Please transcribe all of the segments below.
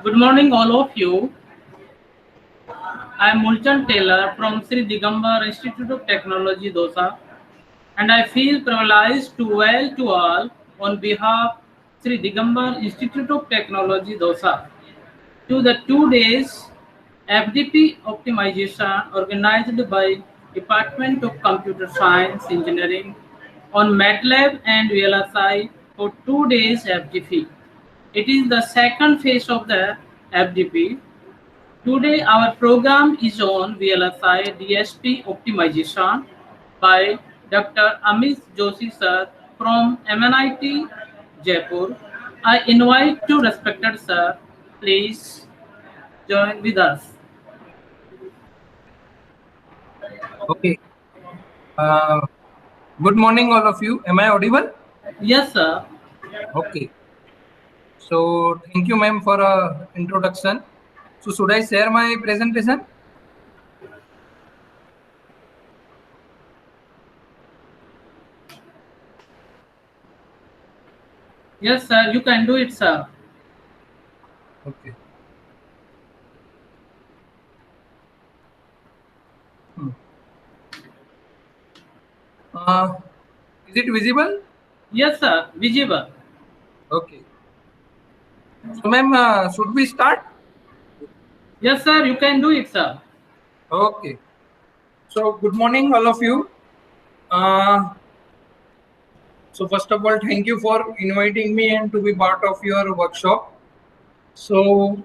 Good morning, all of you. I am Mulchan Taylor from Sri Digambar Institute of Technology, Dosa, and I feel privileged to well to all on behalf Sri Digambar Institute of Technology, Dosa, to the 2 days FDP optimization organized by Department of Computer Science Engineering on MATLAB and VLSI for 2 days FDP. It is the second phase of the FDP. Today our program is on VLSI DSP optimization by Dr. Amit Joshi sir from MNIT Jaipur. I invite to respected sir, please join with us. Okay. Uh, Good morning, all of you. Am I audible? Yes sir. Okay. So thank you, ma'am, for introduction. So should I share my presentation? Yes sir, you can do it sir. Okay. Hmm. Uh, is it visible? Yes sir, visible. Okay. So, ma'am, should we start? Yes sir, you can do it sir. Okay. So good morning, all of you. So first of all, thank you for inviting me and to be part of your workshop. So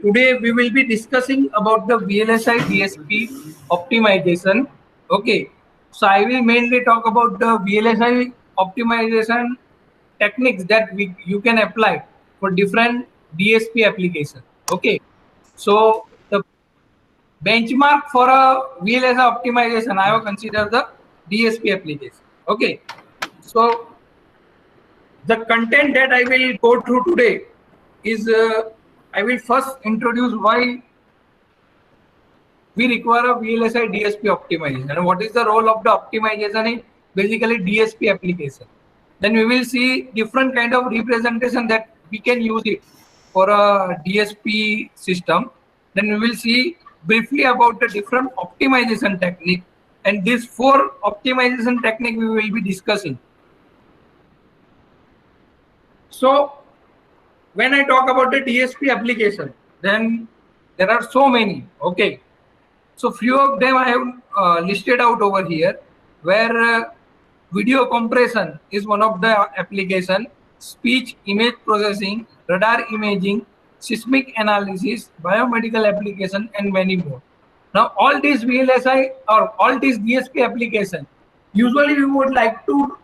today we will be discussing about the VLSI DSP optimization. Okay, so I will mainly talk about the VLSI optimization techniques that you can apply for different DSP application. Okay, so the benchmark for a VLSI optimization, I will consider the DSP application. Okay, so the content that I will go through today is I will first introduce why we require a VLSI DSP optimization and what is the role of the optimization in basically DSP application. Then we will see different kind of representation that we can use it for a DSP system. Then we will see briefly about the different optimization technique, and these 4 optimization technique we will be discussing. So when I talk about the DSP application, then there are so many. Okay, so few of them I have listed out over here, where video compression is one of the application, speech image processing, radar imaging, seismic analysis, biomedical application, and many more. Now all these VLSI or all these DSP application, usually we would like to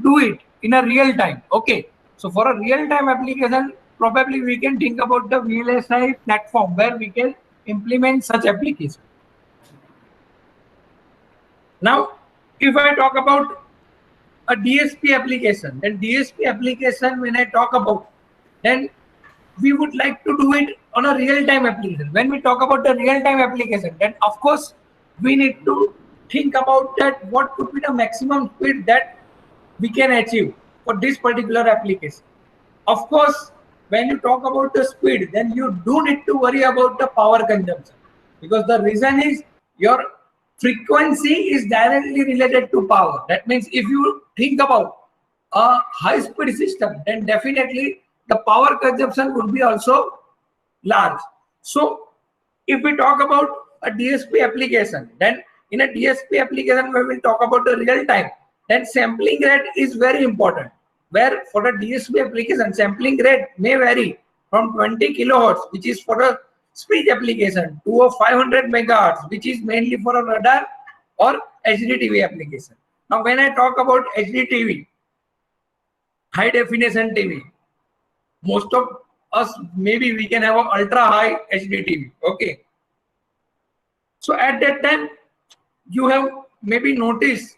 do it in a real time. Okay, so for a real time application, probably we can think about the VLSI platform where we can implement such application. Now, if I talk about a DSP application, then DSP application, when I talk about, then we would like to do it on a real-time application. When we talk about the real-time application, then of course we need to think about that what could be the maximum speed that we can achieve for this particular application. Of course, when you talk about the speed, then you do need to worry about the power consumption, because the reason is your frequency is directly related to power. That means if you think about a high speed system, then definitely the power consumption would be also large. So if we talk about a DSP application, then in a DSP application we will talk about the real time, then sampling rate is very important, where for the DSP application sampling rate may vary from 20 kilohertz, which is for a speech application, to a 500 megahertz, which is mainly for a radar or HDTV application. Now when I talk about HDTV, high definition TV, most of us maybe we can have an ultra high HDTV. Okay, so at that time you have maybe noticed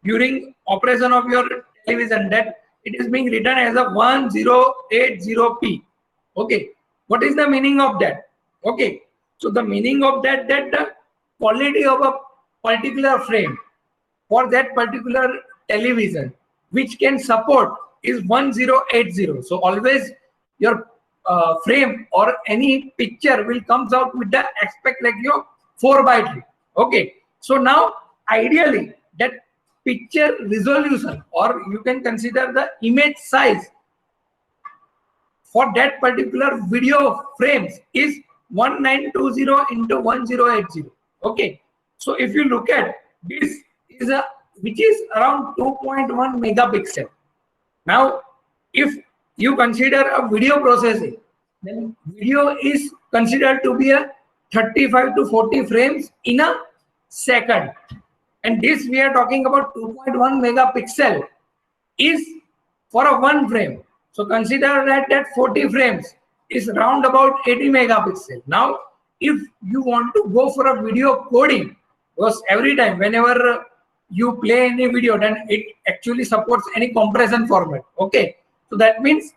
during operation of your television that it is being written as a 1080p. Okay, what is the meaning of that? Okay, so the meaning of that the quality of a particular frame for that particular television which can support is 1080. So always your frame or any picture will comes out with the aspect ratio 4:3. Okay, so now ideally that picture resolution, or you can consider the image size for that particular video frames, is 1920 into 1080. Okay, so if you look at this, is a which is around 2.1 megapixel. Now if you consider a video processing, then video is considered to be a 35 to 40 frames in a second, and this we are talking about 2.1 megapixel is for a one frame. So consider that 40 frames is round about 80 megapixel. Now if you want to go for a video coding, because every time whenever you play any video, then it actually supports any compression format. Okay, so that means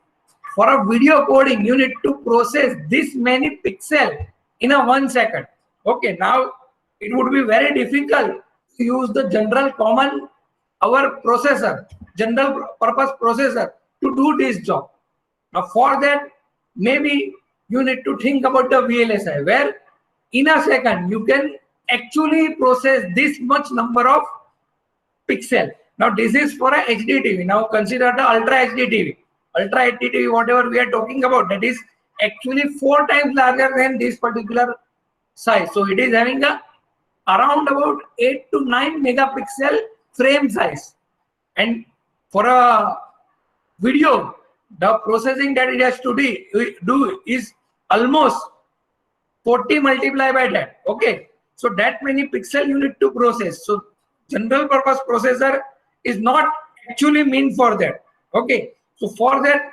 for a video coding you need to process this many pixel in a 1 second. Okay, now it would be very difficult to use the general common our processor, general purpose processor, to do this job. Now for that, maybe you need to think about the VLSI, where in a second you can actually process this much number of pixel. Now this is for a HD TV. Now consider the Ultra HD TV. Ultra HD TV, whatever we are talking about, that is actually 4 times larger than this particular size. So it is having a around about 8 to 9 megapixel frame size, and for a video the processing that it has to do is almost 40 multiplied by that. Okay, so that many pixel you need to process. So general purpose processor is not actually meant for that. Okay, so for that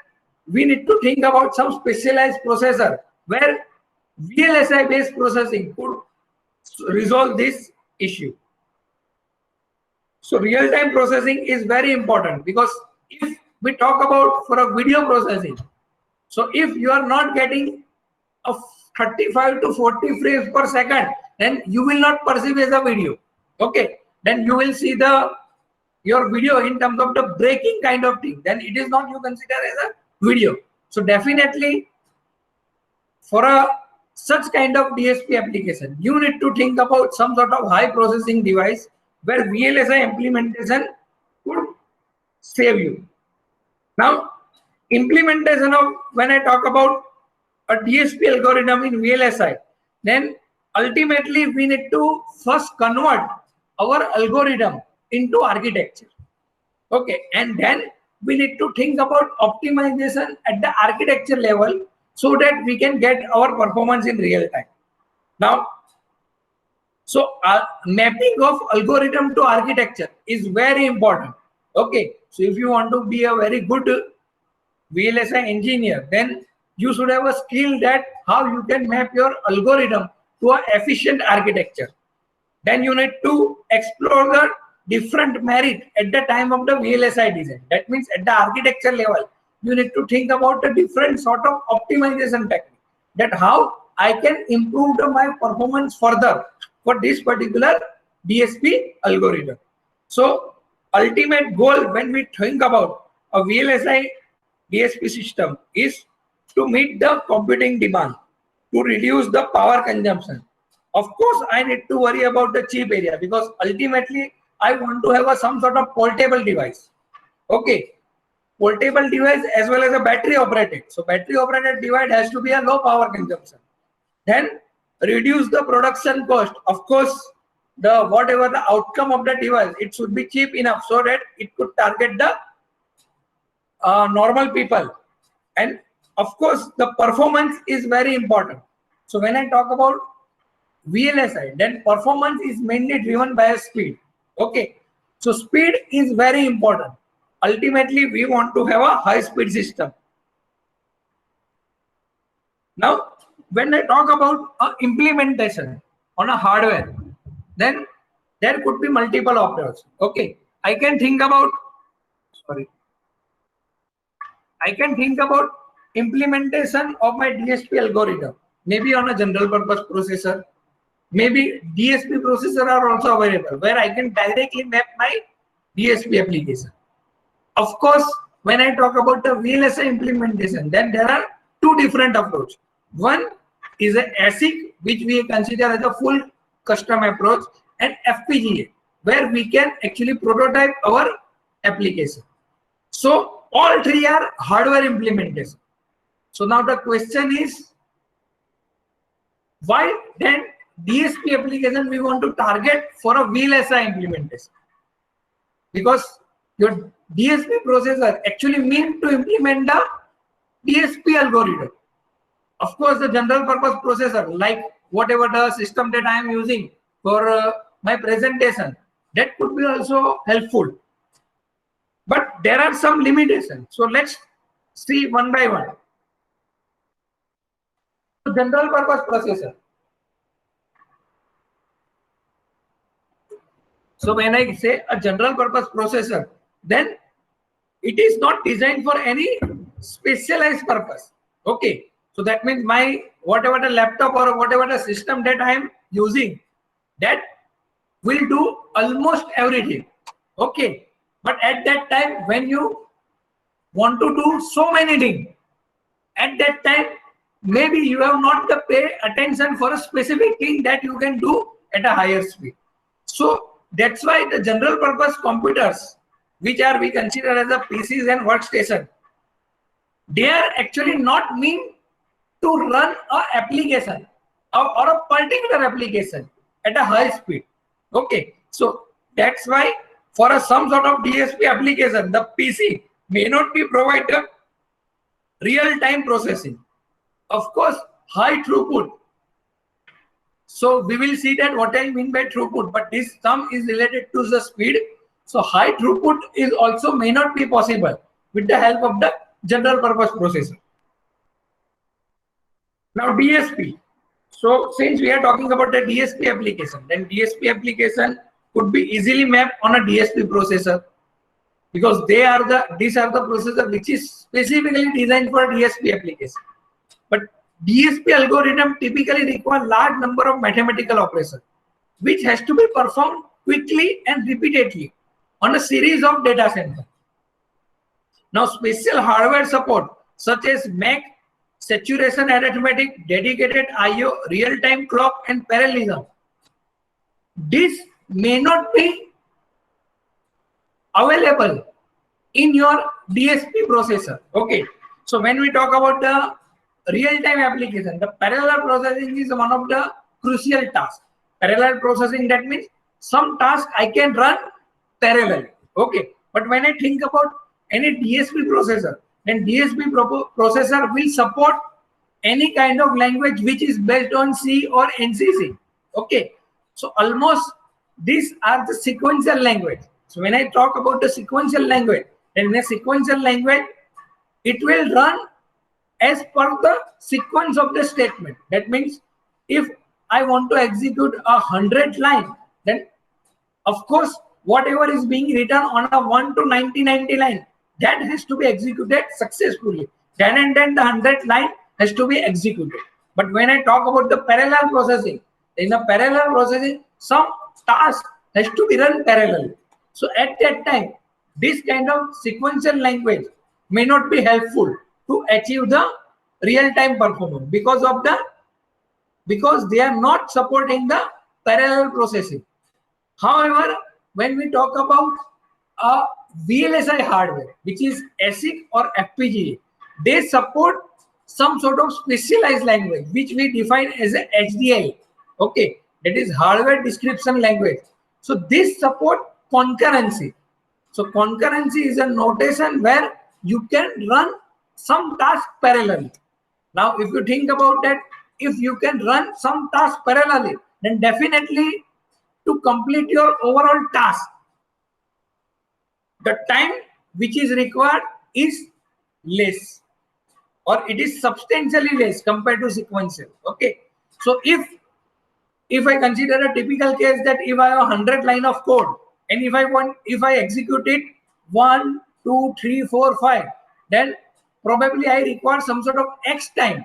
we need to think about some specialized processor where VLSI based processing could resolve this issue. So real-time processing is very important, because if we talk about for a video processing, so if you are not getting a 35 to 40 frames per second, then you will not perceive as a video. Okay, then you will see your video in terms of the breaking kind of thing, then it is not you consider as a video. So definitely for a such kind of DSP application, you need to think about some sort of high processing device where VLSI implementation would save you. Now implementation of, when I talk about a DSP algorithm in VLSI, then ultimately we need to first convert our algorithm into architecture. Okay, and then we need to think about optimization at the architecture level so that we can get our performance in real time. Now, so mapping of algorithm to architecture is very important. Okay, so if you want to be a very good VLSI engineer, then you should have a skill that how you can map your algorithm to an efficient architecture. Then you need to explore the different merit at the time of the VLSI design. That means at the architecture level, you need to think about the different sort of optimization technique, that how I can improve my performance further for this particular DSP algorithm. So ultimate goal when we think about a VLSI DSP system is to meet the computing demand, to reduce the power consumption. Of course, I need to worry about the chip area, because ultimately I want to have some sort of portable device. Okay, portable device as well as a battery operated. So battery operated device has to be a low power consumption. Then reduce the production cost. Of course, the whatever the outcome of the device, it should be cheap enough so that it could target the normal people. And of course, the performance is very important. So when I talk about VLSI, then performance is mainly driven by speed. Okay, so speed is very important. Ultimately, we want to have a high-speed system. Now, when I talk about implementation on a hardware, then there could be multiple options. Okay, I can think about implementation of my DSP algorithm, maybe on a general purpose processor. Maybe DSP processor are also available where I can directly map my DSP application. Of course, when I talk about the VLSI implementation, then there are two different approach. One is a ASIC, which we consider as a full custom approach, and FPGA, where we can actually prototype our application. So all three are hardware implementation. So now the question is, why then DSP application we want to target for a VLSI implementation? Because your DSP processor actually meant to implement the DSP algorithm. Of course, the general purpose processor, like whatever the system that I am using for my presentation, that could be also helpful. But there are some limitations. So let's see one by one. General purpose processor. So when I say a general purpose processor, then it is not designed for any specialized purpose. Okay. So that means my whatever the laptop or whatever the system that I am using, that will do almost everything. Okay. But at that time, when you want to do so many things, at that time, maybe you have not to pay attention for a specific thing that you can do at a higher speed. So that's why the general purpose computers, which are we consider as a PCs and workstation, they are actually not meant to run a application or a particular application at a high speed. Okay, so that's why for some sort of DSP application, the PC may not be provided real-time processing. Of course, high throughput. So we will see that what I mean by throughput, but this term is related to the speed. So high throughput is also may not be possible with the help of the general purpose processor. Now DSP. So since we are talking about the DSP application, then DSP application could be easily mapped on a DSP processor, because these are the processor which is specifically designed for DSP application. But DSP algorithm typically require large number of mathematical operations, which has to be performed quickly and repeatedly on a series of data centers. Now, special hardware support such as MAC, saturation arithmetic, dedicated I/O, real-time clock, and parallelism, this may not be available in your DSP processor. Okay, so when we talk about the real-time application, the parallel processing is one of the crucial tasks. Parallel processing, that means some task I can run parallel. Okay, but when I think about any DSP processor, then DSP processor will support any kind of language which is based on C or NCC. Okay, so almost these are the sequential language. So when I talk about the sequential language, then in a sequential language, it will run as per the sequence of the statement. That means if I want to execute 100 line, then of course whatever is being written on a 1 to 90 line, that has to be executed successfully. Then and then the 100 line has to be executed. But when I talk about the parallel processing, in a parallel processing, some task has to be run parallel. So at that time, this kind of sequential language may not be helpful to achieve the real-time performance because they are not supporting the parallel processing. However, when we talk about a VLSI hardware, which is ASIC or FPGA, they support some sort of specialized language, which we define as a HDL. Okay, that is hardware description language. So this support concurrency. So concurrency is a notation where you can run some task parallelly. Now, if you think about that, if you can run some task parallelly, then definitely to complete your overall task, the time which is required is less, or it is substantially less compared to sequential. Okay, so if I consider a typical case that if I have 100 line of code, and if I execute it 1, 2, 3, 4, 5, then probably I require some sort of X time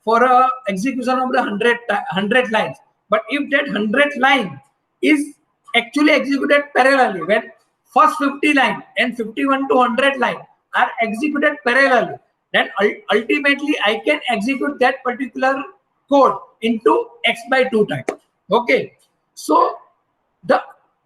for execution of the 100 lines. But if that 100 line is actually executed parallelly, when first 50 line and 51 to 100 line are executed parallelly, then ultimately I can execute that particular code into x by 2 times. Okay, so the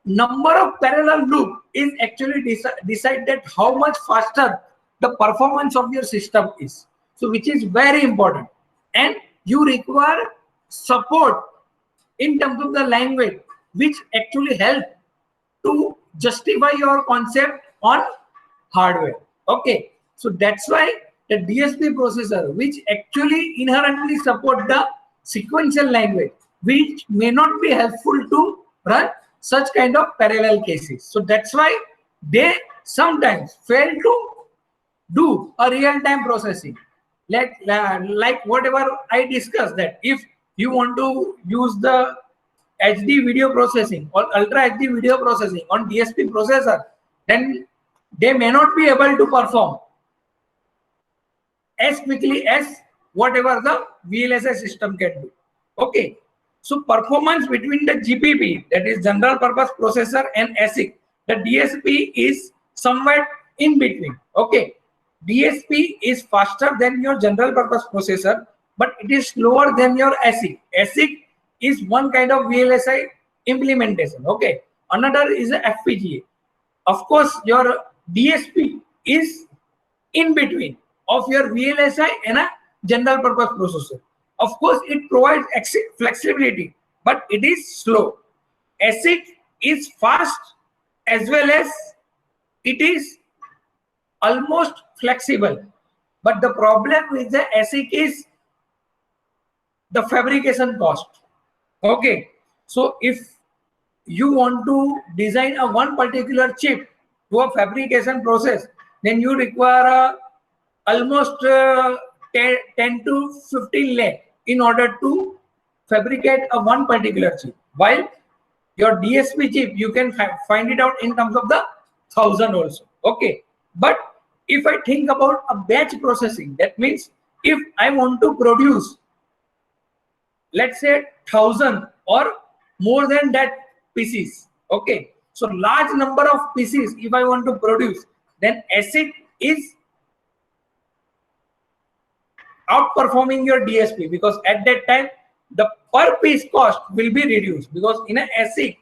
number of parallel loop is actually decided how much faster the performance of your system is. So which is very important, and you require support in terms of the language, which actually help to justify your concept on hardware. Okay, so that's why the DSP processor, which actually inherently support the sequential language, which may not be helpful to run such kind of parallel cases. So that's why they sometimes fail to do a real-time processing. Like whatever I discussed, that if you want to use the HD video processing or ultra HD video processing on DSP processor, then they may not be able to perform as quickly as whatever the VLSI system can do. Okay, so performance between the GPP, that is general purpose processor, and ASIC, the DSP is somewhere in between. Okay, DSP is faster than your general purpose processor, but it is slower than your ASIC. ASIC is one kind of VLSI implementation. Okay, another is a FPGA. Of course, your DSP is in between of your VLSI and a general purpose processor. Of course, it provides flexibility, but it is slow. ASIC is fast as well as it is almost flexible. But the problem with the ASIC is the fabrication cost. Okay, so if you want to design a one particular chip to a fabrication process, then you require almost 10 to 15 lakh in order to fabricate a one particular chip. While your DSP chip, you can find it out in terms of the 1,000 also. Okay, but if I think about a batch processing, that means if I want to produce, let's say 1,000 or more than that pieces. Okay, so large number of pieces if I want to produce, then ASIC is outperforming your DSP, because at that time the per piece cost will be reduced, because in a ASIC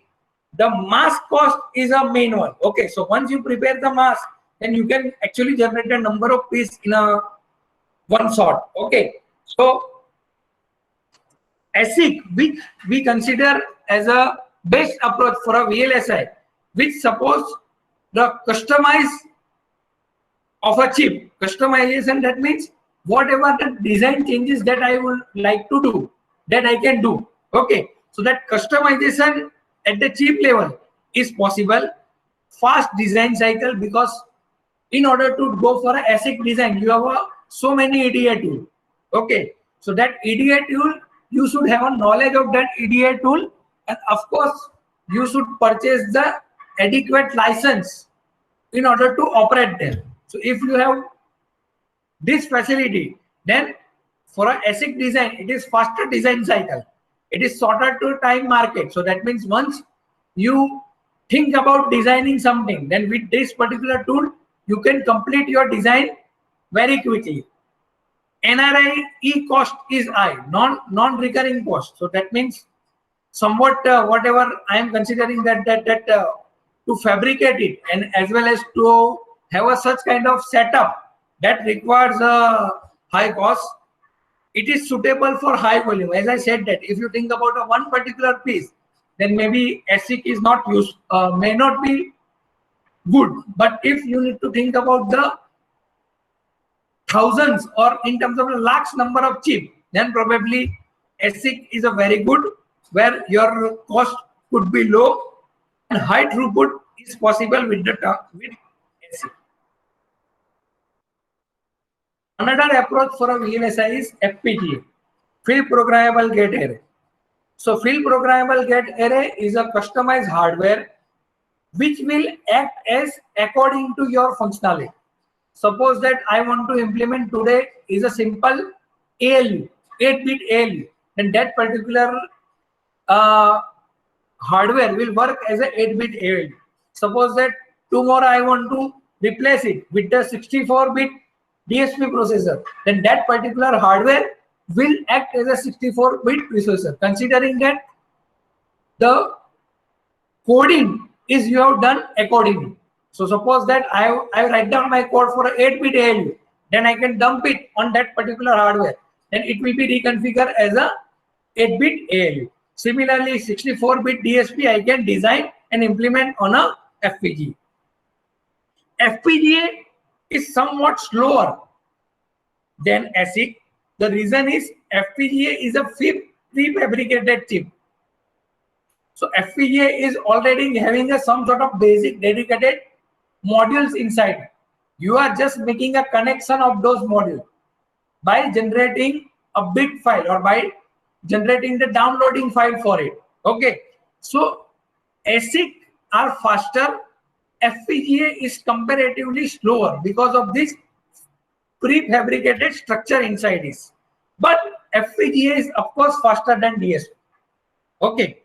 the mask cost is a main one. Okay, so once you prepare the mask, then you can actually generate a number of pieces in a one shot. Okay, so ASIC, which we consider as a best approach for a VLSI, which supports the customize of a chip. Customization, that means whatever the design changes that I would like to do, that I can do. Okay, so that customization at the chip level is possible. Fast design cycle, because in order to go for an ASIC design, you have so many EDA tools. Okay, so that EDA tool, you should have a knowledge of that EDA tool, and of course you should purchase the adequate license in order to operate them. So if you have this facility, then for an ASIC design, it is faster design cycle, it is shorter to time market. So that means once you think about designing something, then with this particular tool you can complete your design very quickly. NRE cost is high, non-recurring cost. So that means somewhat whatever I am considering that to fabricate it, and as well as to have a such kind of setup that requires a high cost, it is suitable for high volume. As I said, that if you think about a one particular piece, then maybe ASIC is not used, may not be good. But if you need to think about the thousands or in terms of a large number of chips, then probably ASIC is a very good, where your cost could be low and high throughput is possible with ASIC. Another approach for a VLSI is FPGA, field programmable gate array. So field programmable gate array is a customized hardware which will act as according to your functionality. Suppose that I want to implement today is a simple ALU, 8-bit ALU, and that particular hardware will work as a 8-bit ALU. Suppose that tomorrow I want to replace it with the 64-bit DSP processor, then that particular hardware will act as a 64-bit processor, considering that the coding is you have done accordingly. So suppose that I write down my code for a 8-bit ALU, then I can dump it on that particular hardware, then it will be reconfigured as a 8-bit ALU. Similarly, 64-bit DSP I can design and implement on a FPGA. FPGA is somewhat slower than ASIC. The reason is FPGA is a prefabricated chip. So FPGA is already having some sort of basic dedicated modules inside. You are just making a connection of those modules by generating a bit file or by generating the downloading file for it. Okay. So ASIC are faster. FPGA is comparatively slower because of this prefabricated structure inside this. But FPGA is of course faster than DSP. Okay.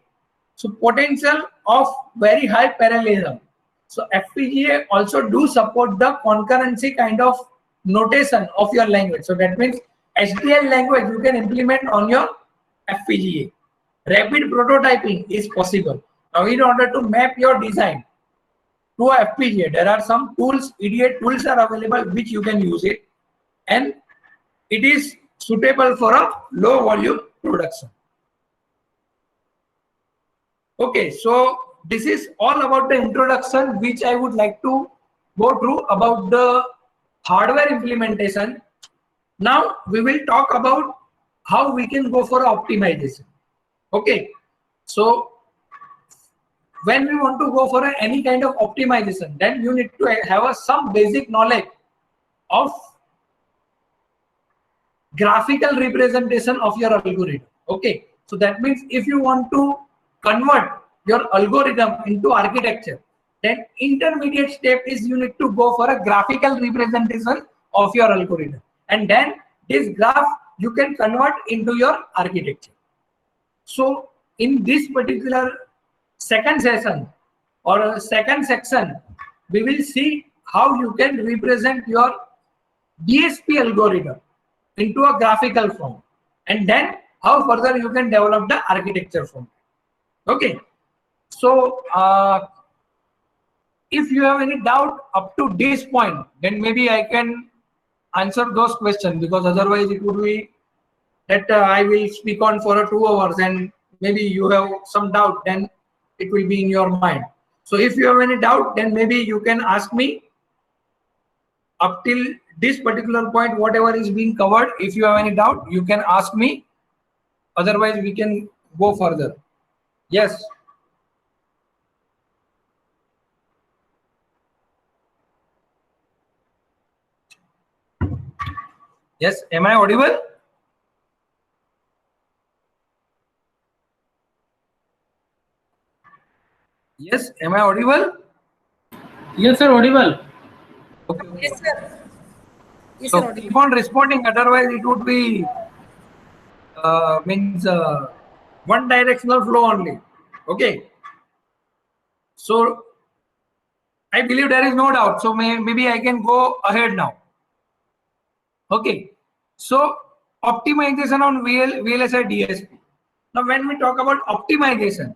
So potential of very high parallelism. So FPGA also do support the concurrency kind of notation of your language. So that means HDL language you can implement on your FPGA. Rapid prototyping is possible. Now in order to map your design to a FPGA, there are some tools, EDA tools are available which you can use it, and it is suitable for a low volume production. Okay, so this is all about the introduction which I would like to go through about the hardware implementation. Now we will talk about how we can go for optimization. Okay, so when we want to go for any kind of optimization, then you need to have some basic knowledge of graphical representation of your algorithm. Okay, so that means if you want to convert your algorithm into architecture, then intermediate step is you need to go for a graphical representation of your algorithm, and then this graph you can convert into your architecture. So in this particular second session or second section, we will see how you can represent your DSP algorithm into a graphical form, and then how further you can develop the architecture form. Okay, so if you have any doubt up to this point, then maybe I can answer those questions, because otherwise it would be that I will speak on for 2 hours and maybe you have some doubt, then it will be in your mind. So if you have any doubt, then maybe you can ask me up till this particular point, whatever is being covered. If you have any doubt, you can ask me, otherwise we can go further. Yes. Yes, am I audible? Yes, am I audible? Yes, sir, audible. Okay. Yes, sir. Yes, So sir, audible. keep on responding, otherwise it would be one directional flow only. Okay. So I believe there is no doubt. So maybe I can go ahead now. Okay. So optimization on VLSI DSP. Now when we talk about optimization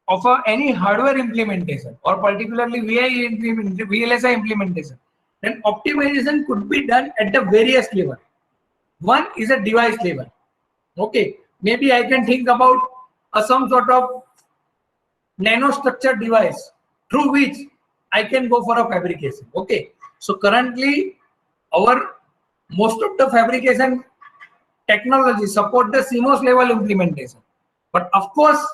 of any hardware implementation or particularly VLSI implementation, then optimization could be done at the various level. One is a device level. Okay, maybe I can think about some sort of nanostructured device through which I can go for a fabrication. Okay, so currently most of the fabrication technology support the CMOS level implementation, but of course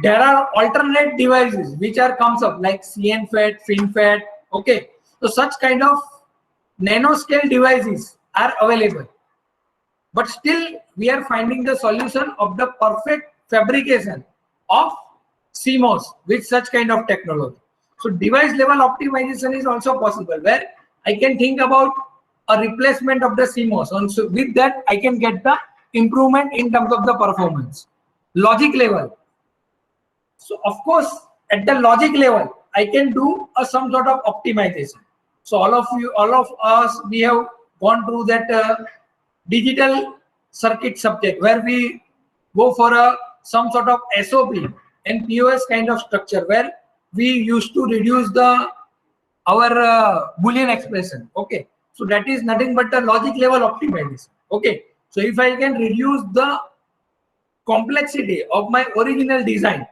there are alternate devices which comes up like CNFET, FinFET. Okay, so such kind of nanoscale devices are available, but still we are finding the solution of the perfect fabrication of CMOS with such kind of technology. So device level optimization is also possible, where I can think about a replacement of the CMOS, and so with that I can get the improvement in terms of the performance. Logic level. So of course at the logic level I can do some sort of optimization. So all of us, we have gone through that digital circuit subject where we go for some sort of SOP and POS kind of structure where we used to reduce our Boolean expression. Okay, so that is nothing but a logic level optimization. Okay, so if I can reduce the complexity of my original design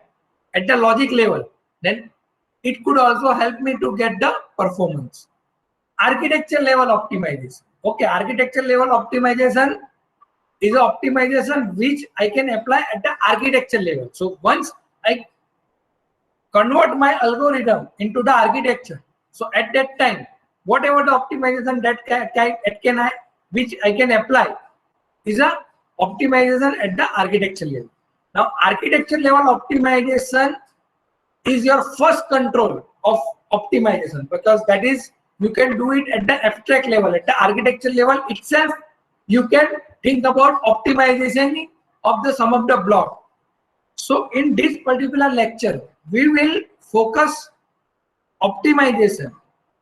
at the logic level, then it could also help me to get the performance. Architecture level optimization. Okay, architecture level optimization is an optimization which I can apply at the architecture level. So once I convert my algorithm into the architecture, so at that time, whatever the optimization which I can apply is a optimization at the architecture level. Now, architecture level optimization is your first control of optimization, because that is, you can do it at the abstract level. At the architecture level itself, you can think about optimization of the sum of the block. So in this particular lecture, we will focus optimization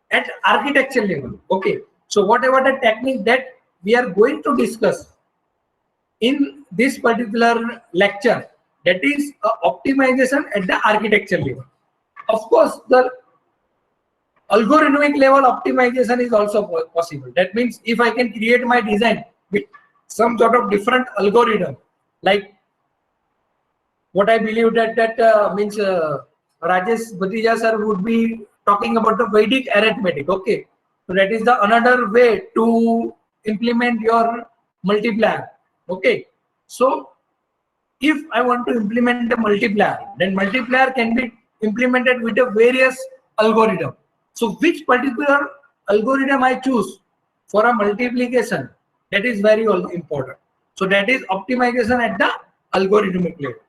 at architecture level. Okay, so whatever the technique that we are going to discuss in this particular lecture, that is optimization at the architecture level. Of course, the algorithmic level optimization is also possible. That means if I can create my design with some sort of different algorithm, like what I believe that means Rajesh Bhatija sir would be talking about the Vedic arithmetic. Okay, so that is the another way to implement your multiplier. Okay, so if I want to implement the multiplier, then multiplier can be implemented with a various algorithm. So which particular algorithm I choose for a multiplication, that is very important. So that is optimization at the algorithmic level.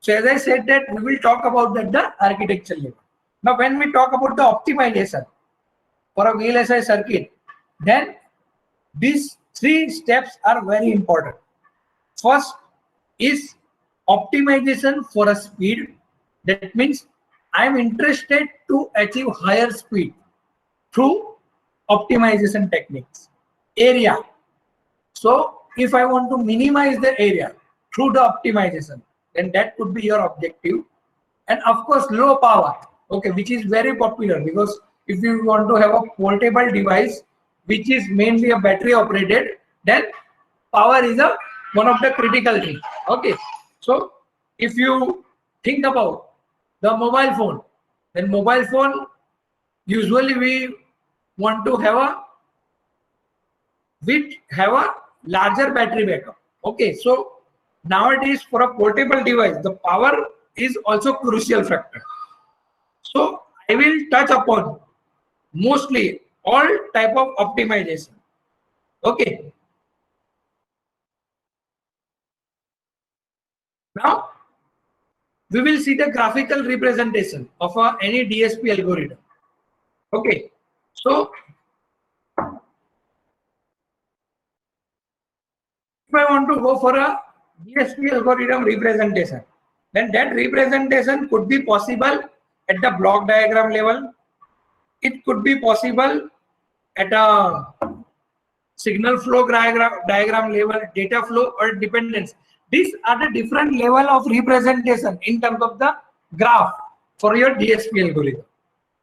So as I said that we will talk about that the architecture level. Now when we talk about the optimization for a VLSI circuit, then these three steps are very important. First is optimization for a speed. That means I am interested to achieve higher speed through optimization techniques. Area. So if I want to minimize the area through the optimization, then that could be your objective. And of course, low power, okay, which is very popular, because if you want to have a portable device which is mainly a battery operated, then power is one of the critical things. Okay, so if you think about the mobile phone, then mobile phone, usually we want to have a larger battery backup. Okay, so nowadays for a portable device, the power is also crucial factor. So I will touch upon mostly all type of optimization. Okay, now we will see the graphical representation of any DSP algorithm. Okay, so if I want to go for a DSP algorithm representation, then that representation could be possible at the block diagram level. It could be possible at a signal flow diagram level, data flow or dependence. These are the different level of representation in terms of the graph for your DSP algorithm.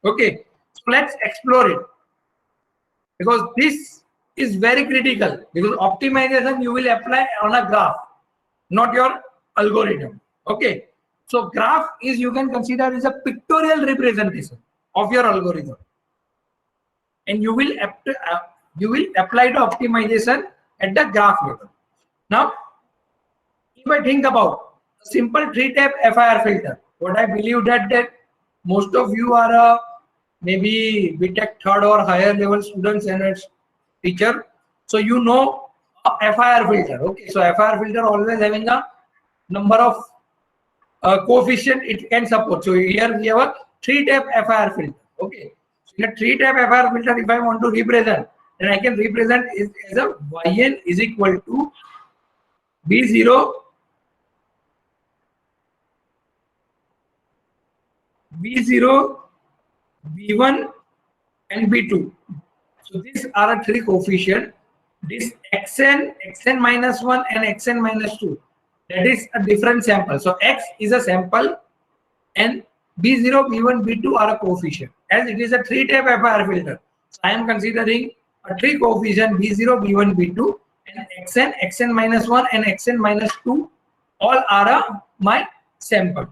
Okay, so let's explore it, because this is very critical, because optimization you will apply on a graph, not your algorithm. Okay, so graph is, you can consider, is a pictorial representation of your algorithm, and you will apply the optimization at the graph level. Now, if I think about a simple 3-step FIR filter, what I believe that most of you are maybe BTech third or higher level students and a teacher, so you know a FIR filter. Okay, so FIR filter always having a number of coefficient it can support. So here we have a 3-step FIR filter. Okay, so in a 3-step FIR filter, if I want to represent, then I can represent it as a Yn is equal to B0 B0 B1 and B2. So these are a three coefficient. This xn, xn minus 1 and xn minus 2. That is a different sample. So x is a sample and B0, B1, B2 are a coefficient. As it is a three-type FIR filter, so I am considering a three coefficient B0, B1, B2 and xn, xn minus 1 and xn minus 2 all are my sample.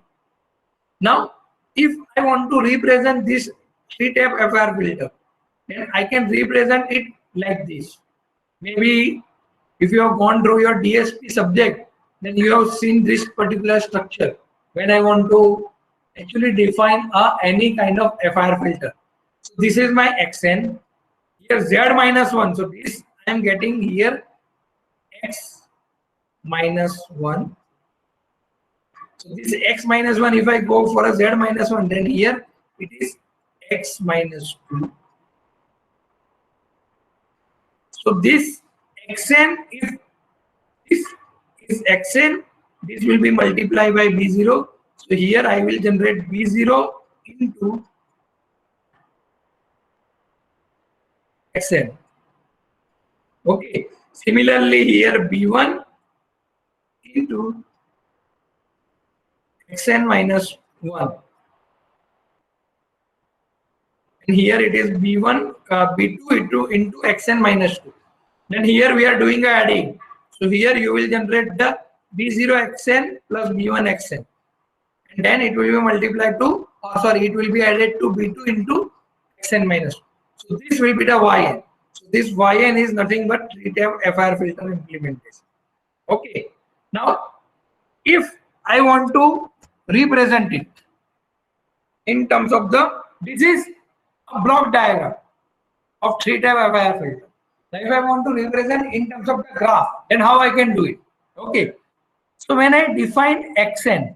Now, if I want to represent this three-type FIR filter, then I can represent it like this. Maybe if you have gone through your DSP subject, then you have seen this particular structure when I want to actually define any kind of FIR filter. So this is my xn, here z minus 1. So this I am getting here x minus 1. So this x minus 1, if I go for a z minus 1, then here it is x minus 2. So this xn, if this is xn, this will be multiplied by b0. So here I will generate b0 into xn. Okay. Similarly, here b1 into xn minus 1. And here it is b1, b2 into xn minus 2. Then here we are doing a adding. So here you will generate the b0 xn plus b1 xn. And then it will be multiplied to, it will be added to b2 into xn minus 2. So this will be the yn. So this yn is nothing but three-type FIR filter implementation. Okay. Now, if I want to represent it in terms of this is a block diagram of three-type FIR filter. Now, if I want to represent in terms of the graph, then how I can do it? Okay. So when I define xn,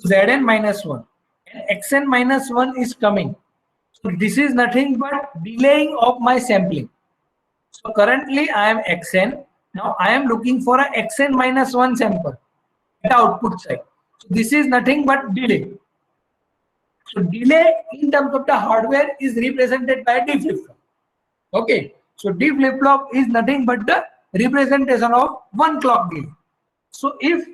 zn minus 1 and xn minus 1 is coming. So this is nothing but delaying of my sampling. So currently I am xn. Now I am looking for a xn minus 1 sample at the output side. So this is nothing but delay. So delay in terms of the hardware is represented by D flip-flop. Okay. So D flip-flop is nothing but the representation of one clock delay. So if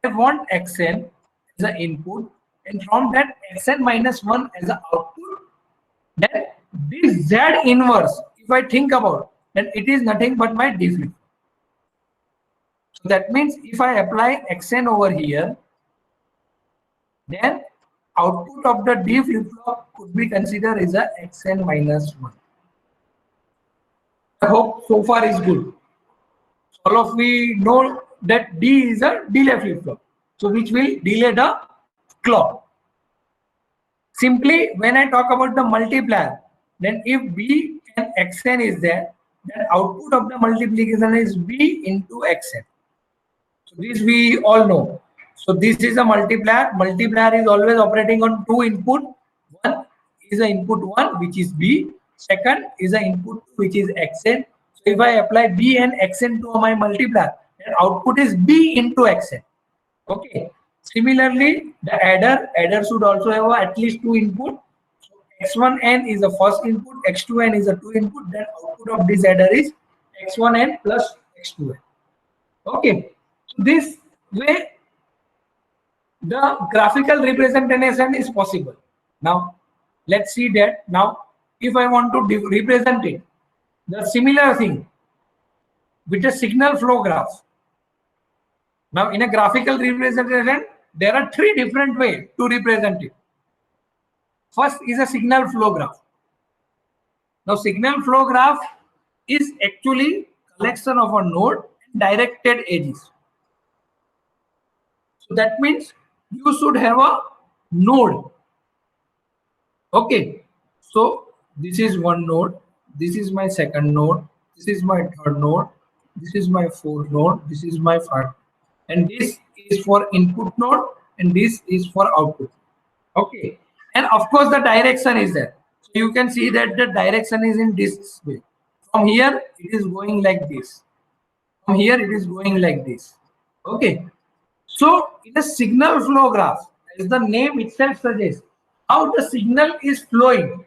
I want xn as an input and from that xn minus 1 as an output, then this z inverse, if I think about, then it is nothing but my D flip-flop. So that means if I apply xn over here, then output of the D flip-flop could be considered as a xn minus 1. I hope so far is good. All of we know that D is a delay flip-flop, so which will delay the clock. Simply when I talk about the multiplier, then if B and xn is there, then output of the multiplication is B into xn. So this we all know. So this is a multiplier. Multiplier is always operating on two input. One is the input 1, which is B. Second is the input 2, which is xn. So if I apply B and xn to my multiplier, then output is B into xn. Okay. Similarly, the adder should also have at least two input. So x1n is the first input, x2n is the two input. Then output of this adder is x1n plus x2n. Okay. So this way the graphical representation is possible. Now let's see that. Now if I want to represent it, the similar thing with a signal flow graph. Now in a graphical representation, there are three different ways to represent it. First is a signal flow graph. Now signal flow graph is actually collection of a node and directed edges. So that means you should have a node. Okay. So this is one node. This is my second node. This is my third node. This is my fourth node. This is my fifth. And this is for input node and this is for output. Okay. And of course the direction is there. So you can see that the direction is in this way. From here it is going like this. From here it is going like this. Okay. So in a signal flow graph, as the name itself suggests, how the signal is flowing,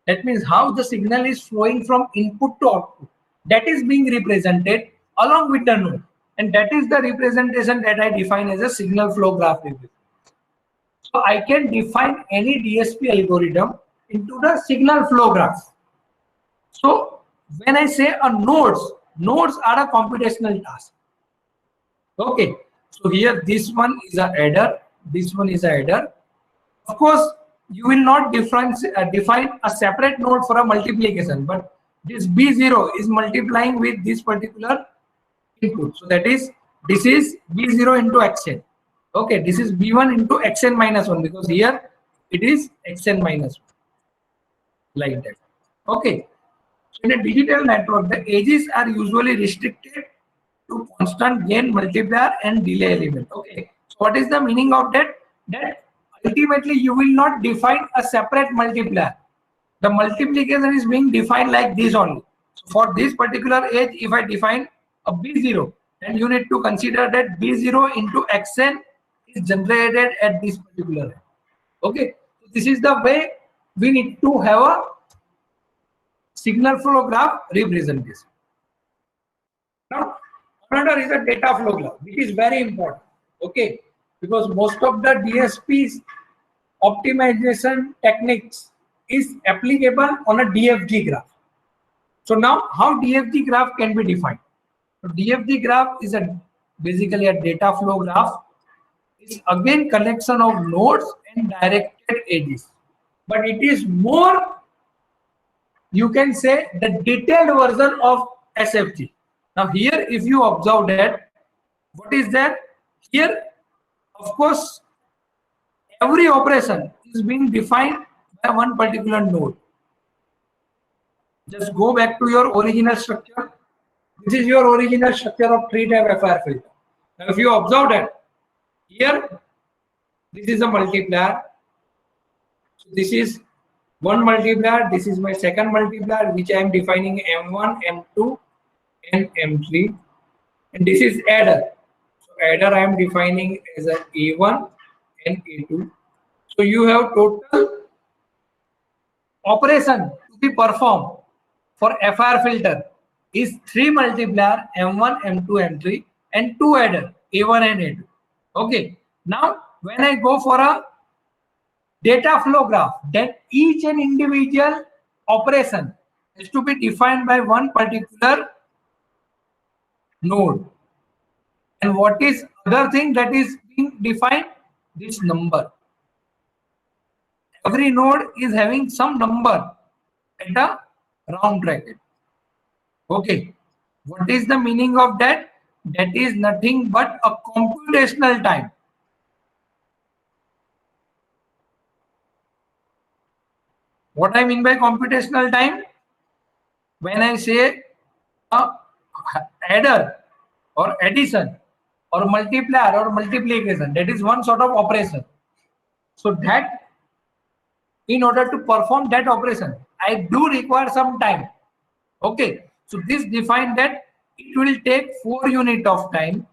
That means how the signal is flowing from input to output. That is being represented along with the node. And that is the representation that I define as a signal flow graph representation. So I can define any DSP algorithm into the signal flow graph. So when I say a nodes are a computational task. Okay. So here this one is a adder, this one is a adder. Of course, you will not define a separate node for a multiplication, but this B0 is multiplying with this particular input. So that is, this is B0 into Xn. Okay, this is B1 into Xn minus 1 because here it is Xn minus 1. Like that. Okay. So in a digital network, the edges are usually restricted to constant gain multiplier and delay element. Okay. So what is the meaning of that? That ultimately you will not define a separate multiplier. The multiplication is being defined like this only. So for this particular edge, if I define a B0, then you need to consider that B0 into Xn is generated at this particular edge. Okay. So this is the way we need to have a signal flow graph representation. Now, another is a data flow graph, which is very important. Okay. Because most of the DSP's optimization techniques is applicable on a DFG graph. So now how DFG graph can be defined? So DFG graph is basically a data flow graph. It's again collection of nodes and directed edges. But it is more, you can say, the detailed version of SFG. Now here if you observe that, what is that? Here, of course, every operation is being defined by one particular node. Just go back to your original structure. This is your original structure of 3-type FIR filter. Now if you observe that, here, this is a multiplier. So this is one multiplier. This is my second multiplier, which I am defining M1, M2, and M3. And this is adder. So adder I am defining as a A1 and A2. So you have total operation to be performed for FIR filter is 3 multiplier M1, M2, M3 and 2 adder A1 and A2. Okay. Now when I go for a data flow graph, then each and individual operation is to be defined by one particular node. And what is other thing that is being defined? This number. Every node is having some number at a round bracket. Okay. What is the meaning of that? That is nothing but a computational time. What I mean by computational time? When I say adder or addition or multiplier or multiplication, that is one sort of operation. So that in order to perform that operation, I do require some time. Okay. So this defines that it will take 4 units of time.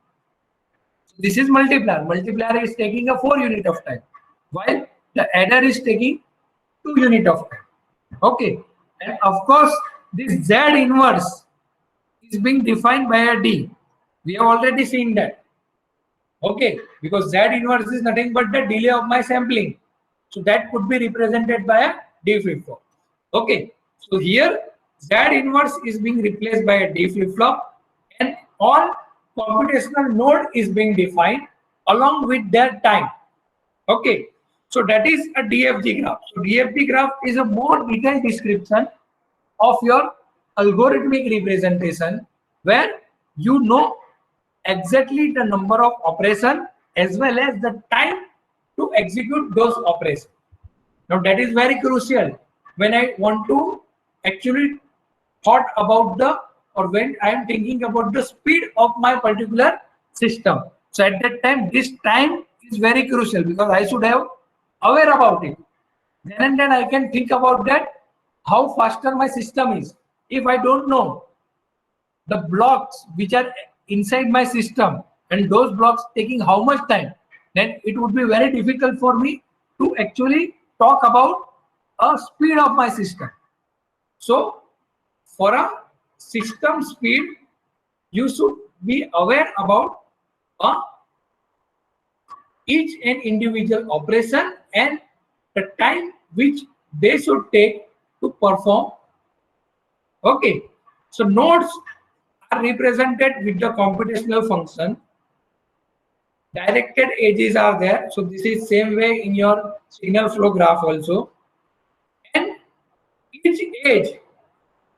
So this is multiplier. Multiplier is taking a 4 units of time, while the adder is taking 2 units of time. Okay. And of course, this Z inverse is being defined by a D. We have already seen that. Okay. Because Z inverse is nothing but the delay of my sampling. So that could be represented by a D flip-flop. Okay. So here Z inverse is being replaced by a D flip-flop and all computational node is being defined along with their time. Okay. So that is a DFG graph. So DFG graph is a more detailed description of your algorithmic representation where you know exactly the number of operation as well as the time to execute those operations. Now that is very crucial when I want to actually thought about the, or when I am thinking about the speed of my particular system. So at that time, this time is very crucial because I should have aware about it. Then and then I can think about that, how faster my system is. If I don't know the blocks which are inside my system and those blocks taking how much time, then it would be very difficult for me to actually talk about a speed of my system. So for a system speed, you should be aware about each and individual operation and the time which they should take to perform. Okay, so nodes are represented with the computational function. Directed edges are there, so this is same way in your signal flow graph also, and each edge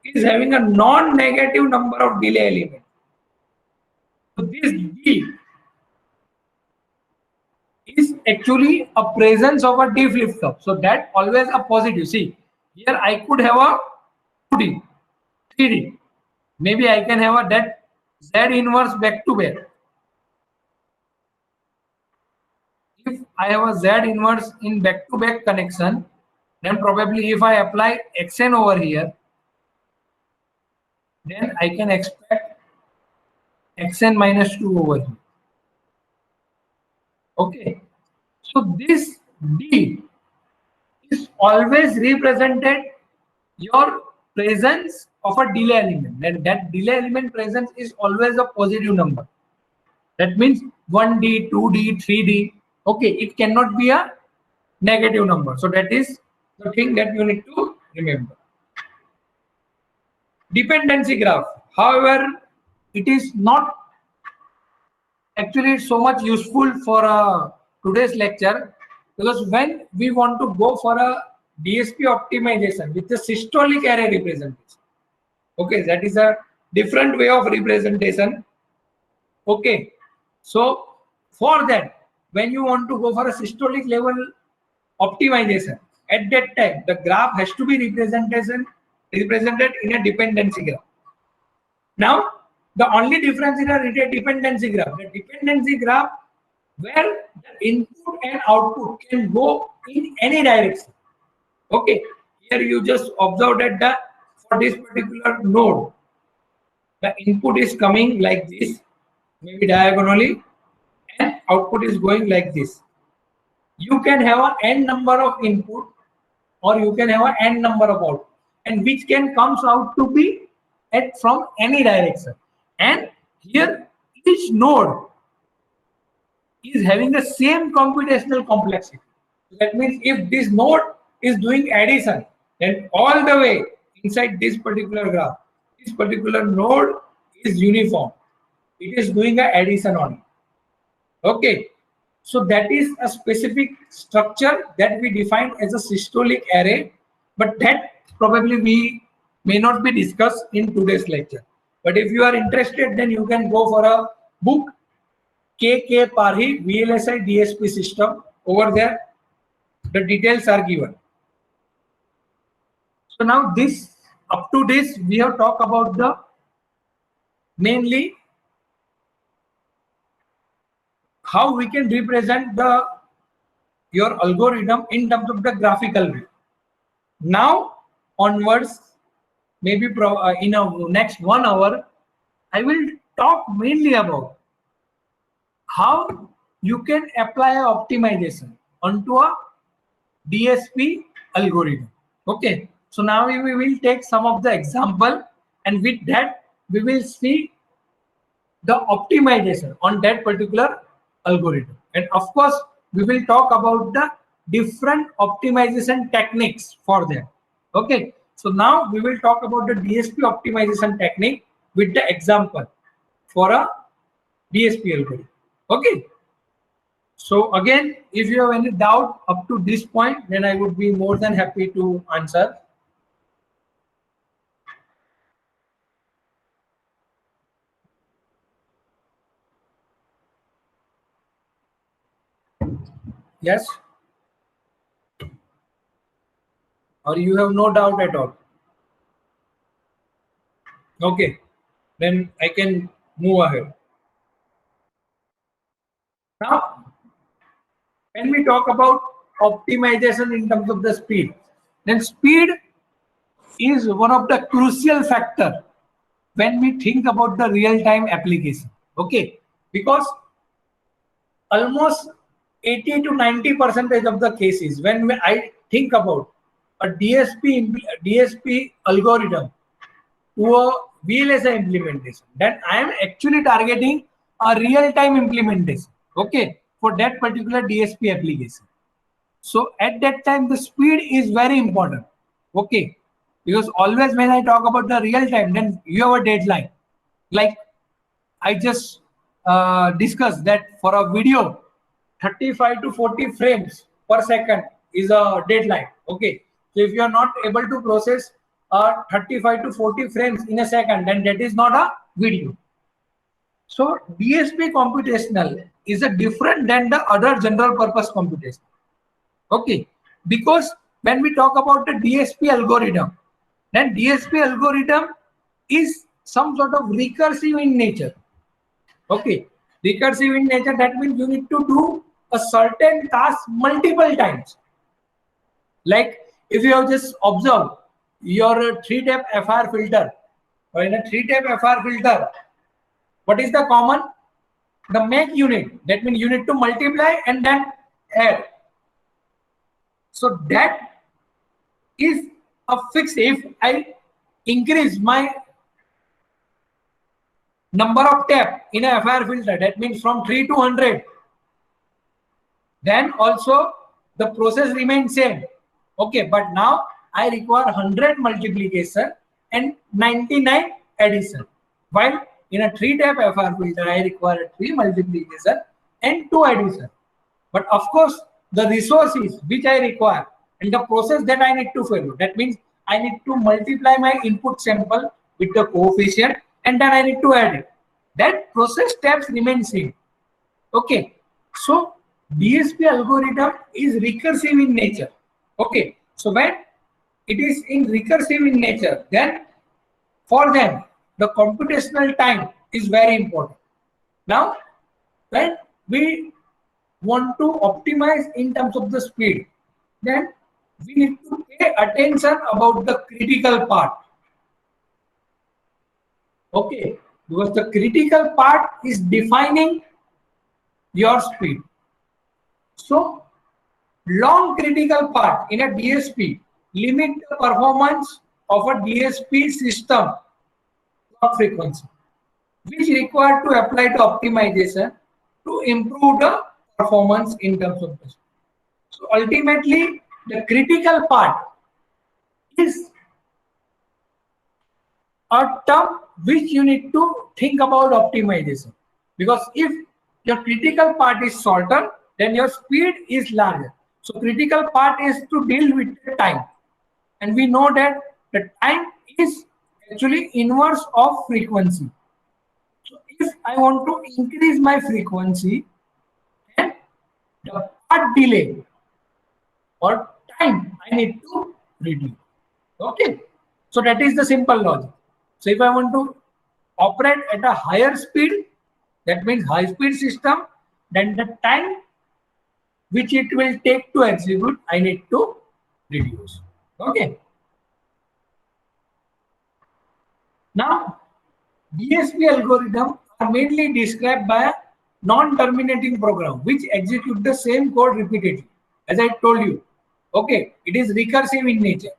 is having a non-negative number of delay elements. So this D is actually a presence of a D flip-flop. So that always a positive. See, here I could have a 2D, 3D. Maybe I can have a that Z inverse back to back. If I have a Z inverse in back to back connection, then probably if I apply Xn over here, then I can expect Xn minus 2 over here. Okay, so this D is always represented your presence of a delay element, and that delay element presence is always a positive number. That means 1D, 2D, 3D. Okay, it cannot be a negative number. So that is the thing that you need to remember. Dependency graph, however, it is not actually so much useful for today's lecture, because when we want to go for a DSP optimization with the systolic array representation, okay, that is a different way of representation. Okay, so for that, when you want to go for a systolic level optimization, at that time the graph has to be represented in a dependency graph. Now the only difference in a dependency graph, the dependency graph where the input and output can go in any direction. Okay, here you just observe that for this particular node, the input is coming like this, maybe diagonally, and output is going like this. You can have an n number of input, or you can have an n number of output, and which can comes out to be from any direction. And here each node is having the same computational complexity. That means if this node is doing addition, then all the way inside this particular graph, this particular node is uniform. It is doing an addition only. Okay, so that is a specific structure that we define as a systolic array, but that probably we may not be discussed in today's lecture. But if you are interested, then you can go for a book, K.K. Parhi, VLSI DSP system. Over there, the details are given. So now this, up to this, we have talked about the mainly how we can represent your algorithm in terms of the graphical view. Now onwards, maybe in a next 1 hour, I will talk mainly about how you can apply a optimization onto a DSP algorithm. Okay, so now we will take some of the example, and with that we will see the optimization on that particular algorithm. And of course, we will talk about the different optimization techniques for them. Okay, so now we will talk about the DSP optimization technique with the example for a DSP algorithm. Okay, so again, if you have any doubt up to this point, then I would be more than happy to answer. Yes? Or you have no doubt at all? Okay, then I can move ahead. Now, when we talk about optimization in terms of the speed, then speed is one of the crucial factor when we think about the real-time application. Okay, because almost 80 to 90% of the cases when I think about a DSP algorithm to a VLSI implementation, then I am actually targeting a real-time implementation, okay, for that particular DSP application. So at that time, the speed is very important, okay, because always when I talk about the real time, then you have a deadline. Like I just discussed that for a video, 35 to 40 frames per second is a deadline. Okay, so if you are not able to process 35 to 40 frames in a second, then that is not a video. So DSP computational is a different than the other general purpose computation. Okay, because when we talk about the DSP algorithm, then DSP algorithm is some sort of recursive in nature. Okay, recursive in nature, that means you need to do a certain task multiple times. Like if you have just observed your 3-step FR filter, or in a 3-step FR filter, what is the common? The make unit. That means you need to multiply and then add. So that is a fixed. If I increase my number of tap in a FR filter, that means from 3 to 100, then also the process remains same. Okay, but now I require 100 multiplication and 99 addition. While in a 3-step FR filter, I require 3 multiplication and 2 addition. But of course, the resources which I require and the process that I need to follow, that means I need to multiply my input sample with the coefficient and then I need to add it. That process steps remain same. Okay, so DSP algorithm is recursive in nature. Okay, so when it is in recursive in nature, then for them the computational time is very important. Now, when we want to optimize in terms of the speed, then we need to pay attention about the critical part. Okay, because the critical part is defining your speed. So long critical part in a DSP limit the performance of a DSP system clock frequency, which required to apply to optimization to improve the performance in terms of this. So ultimately, the critical part is a term which you need to think about optimization, because if your critical part is shorter, then your speed is larger. So critical part is to deal with the time, and we know that the time is actually inverse of frequency. So if I want to increase my frequency, then the part delay or time I need to reduce. Okay, so that is the simple logic. So if I want to operate at a higher speed, that means high speed system, then the time which it will take to execute, I need to reduce. Okay. Now, DSP algorithm are mainly described by a non-terminating program which execute the same code repeatedly. As I told you, okay, it is recursive in nature.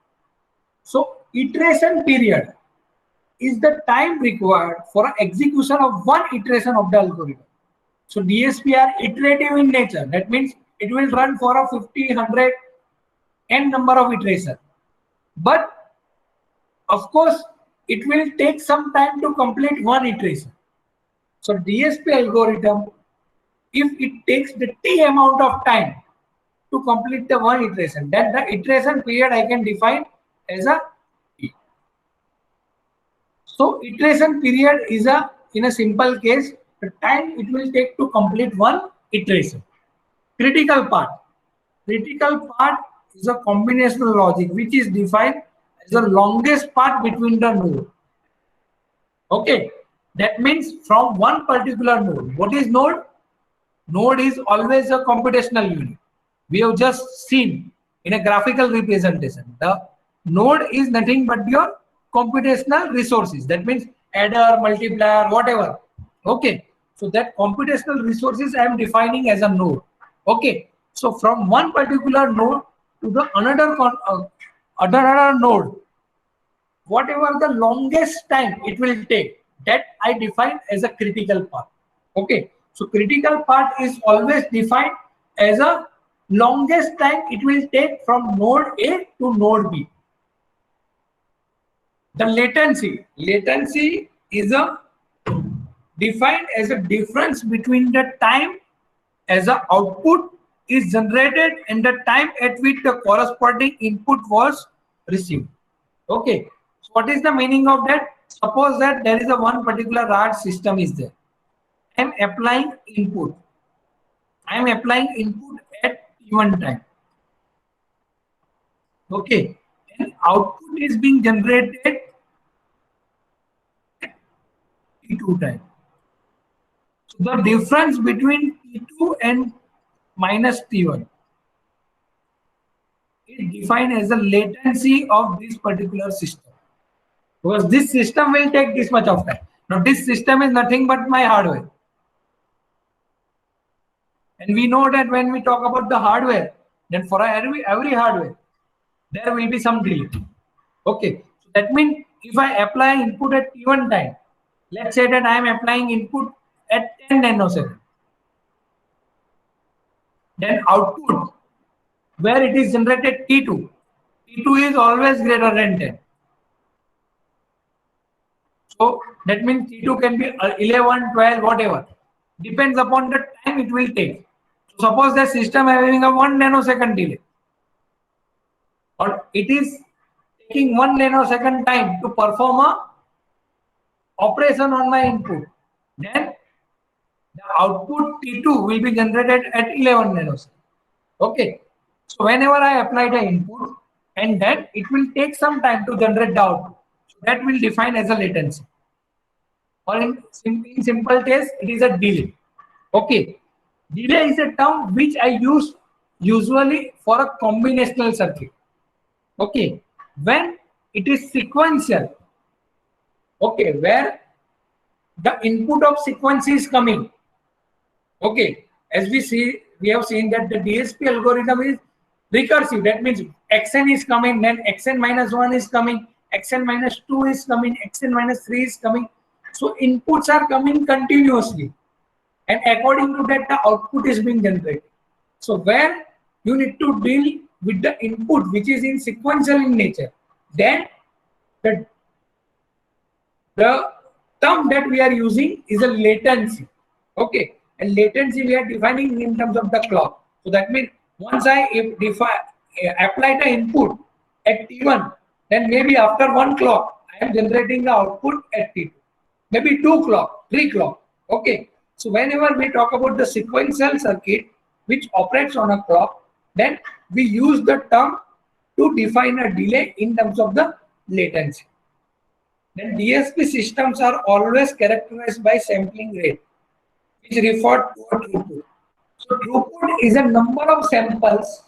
So iteration period is the time required for execution of one iteration of the algorithm. So DSP are iterative in nature. That means it will run for a 50, 100, n number of iterations. But of course, it will take some time to complete one iteration. So DSP algorithm, if it takes the T amount of time to complete the one iteration, then the iteration period I can define as a T. So iteration period is in a simple case, the time it will take to complete one iteration. Critical part. Critical part is a combinational logic which is defined as the longest path between the node. Okay, that means from one particular node. What is node? Node is always a computational unit. We have just seen in a graphical representation. The node is nothing but your computational resources. That means adder, multiplier, whatever. Okay, so that computational resources I am defining as a node. Okay, so from one particular node to the another node, whatever the longest time it will take, that I define as a critical path. Okay, so critical path is always defined as a longest time it will take from node A to node B. The latency is a defined as a difference between the time as a output is generated and the time at which the corresponding input was received. Okay, so what is the meaning of that? Suppose that there is a one particular RAD system is there. I am applying input. I am applying input at T1 time. Okay, and output is being generated at T2 time. So the difference between T2 and minus T1 is defined as the latency of this particular system. Because this system will take this much of time. Now this system is nothing but my hardware. And we know that when we talk about the hardware, then for every hardware, there will be some delay. Okay, so that means if I apply input at T1 time, let's say that I am applying input at 10 nanoseconds. Then output, where it is generated T2 is always greater than 10. So that means T2 can be 11, 12, whatever. Depends upon the time it will take. So suppose the system having a 1 nanosecond delay, or it is taking 1 nanosecond time to perform a operation on my input, then the output T2 will be generated at 11 nanoseconds. Okay, so whenever I apply the input, and then it will take some time to generate the output, so that will define as a latency, or in simple case it is a delay. Okay, delay is a term which I use usually for a combinational circuit. Okay, when it is sequential, okay, where the input of sequence is coming. Okay, as we have seen that the DSP algorithm is recursive. That means xn is coming, then xn minus 1 is coming, xn minus 2 is coming, xn minus 3 is coming. So inputs are coming continuously, and according to that the output is being generated. So where you need to deal with the input which is in sequential in nature, then the term that we are using is a latency. Okay, and latency we are defining in terms of the clock. So that means once I apply the input at T1, then maybe after 1 clock I am generating the output at T2, maybe 2 clock, 3 clock. Okay, so whenever we talk about the sequential circuit which operates on a clock, then we use the term to define a delay in terms of the latency. Then DSP systems are always characterized by sampling rate, which referred to a throughput. So throughput is a number of samples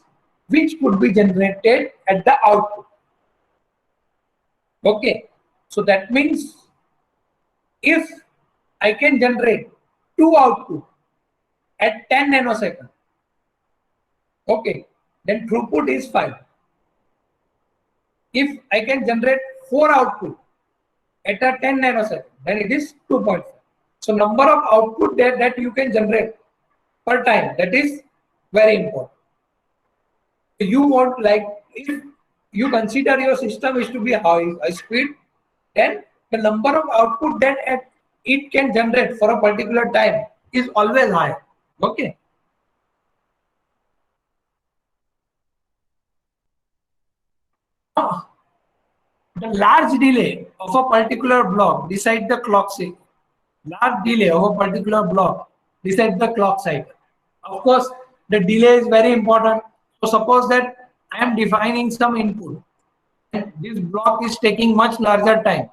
which could be generated at the output. Okay, so that means if I can generate 2 output at 10 nanoseconds, okay, then throughput is 5. If I can generate 4 output at a 10 nanosecond, then it is 2.5. So number of output there that you can generate per time, that is very important. You want, like, if you consider your system is to be high speed, then the number of output that it can generate for a particular time is always high. Okay. The large delay of a particular block decides the clock cycle. Large delay of a particular block decides the clock cycle. Of course, the delay is very important. So suppose that I am defining some input, and this block is taking much larger time.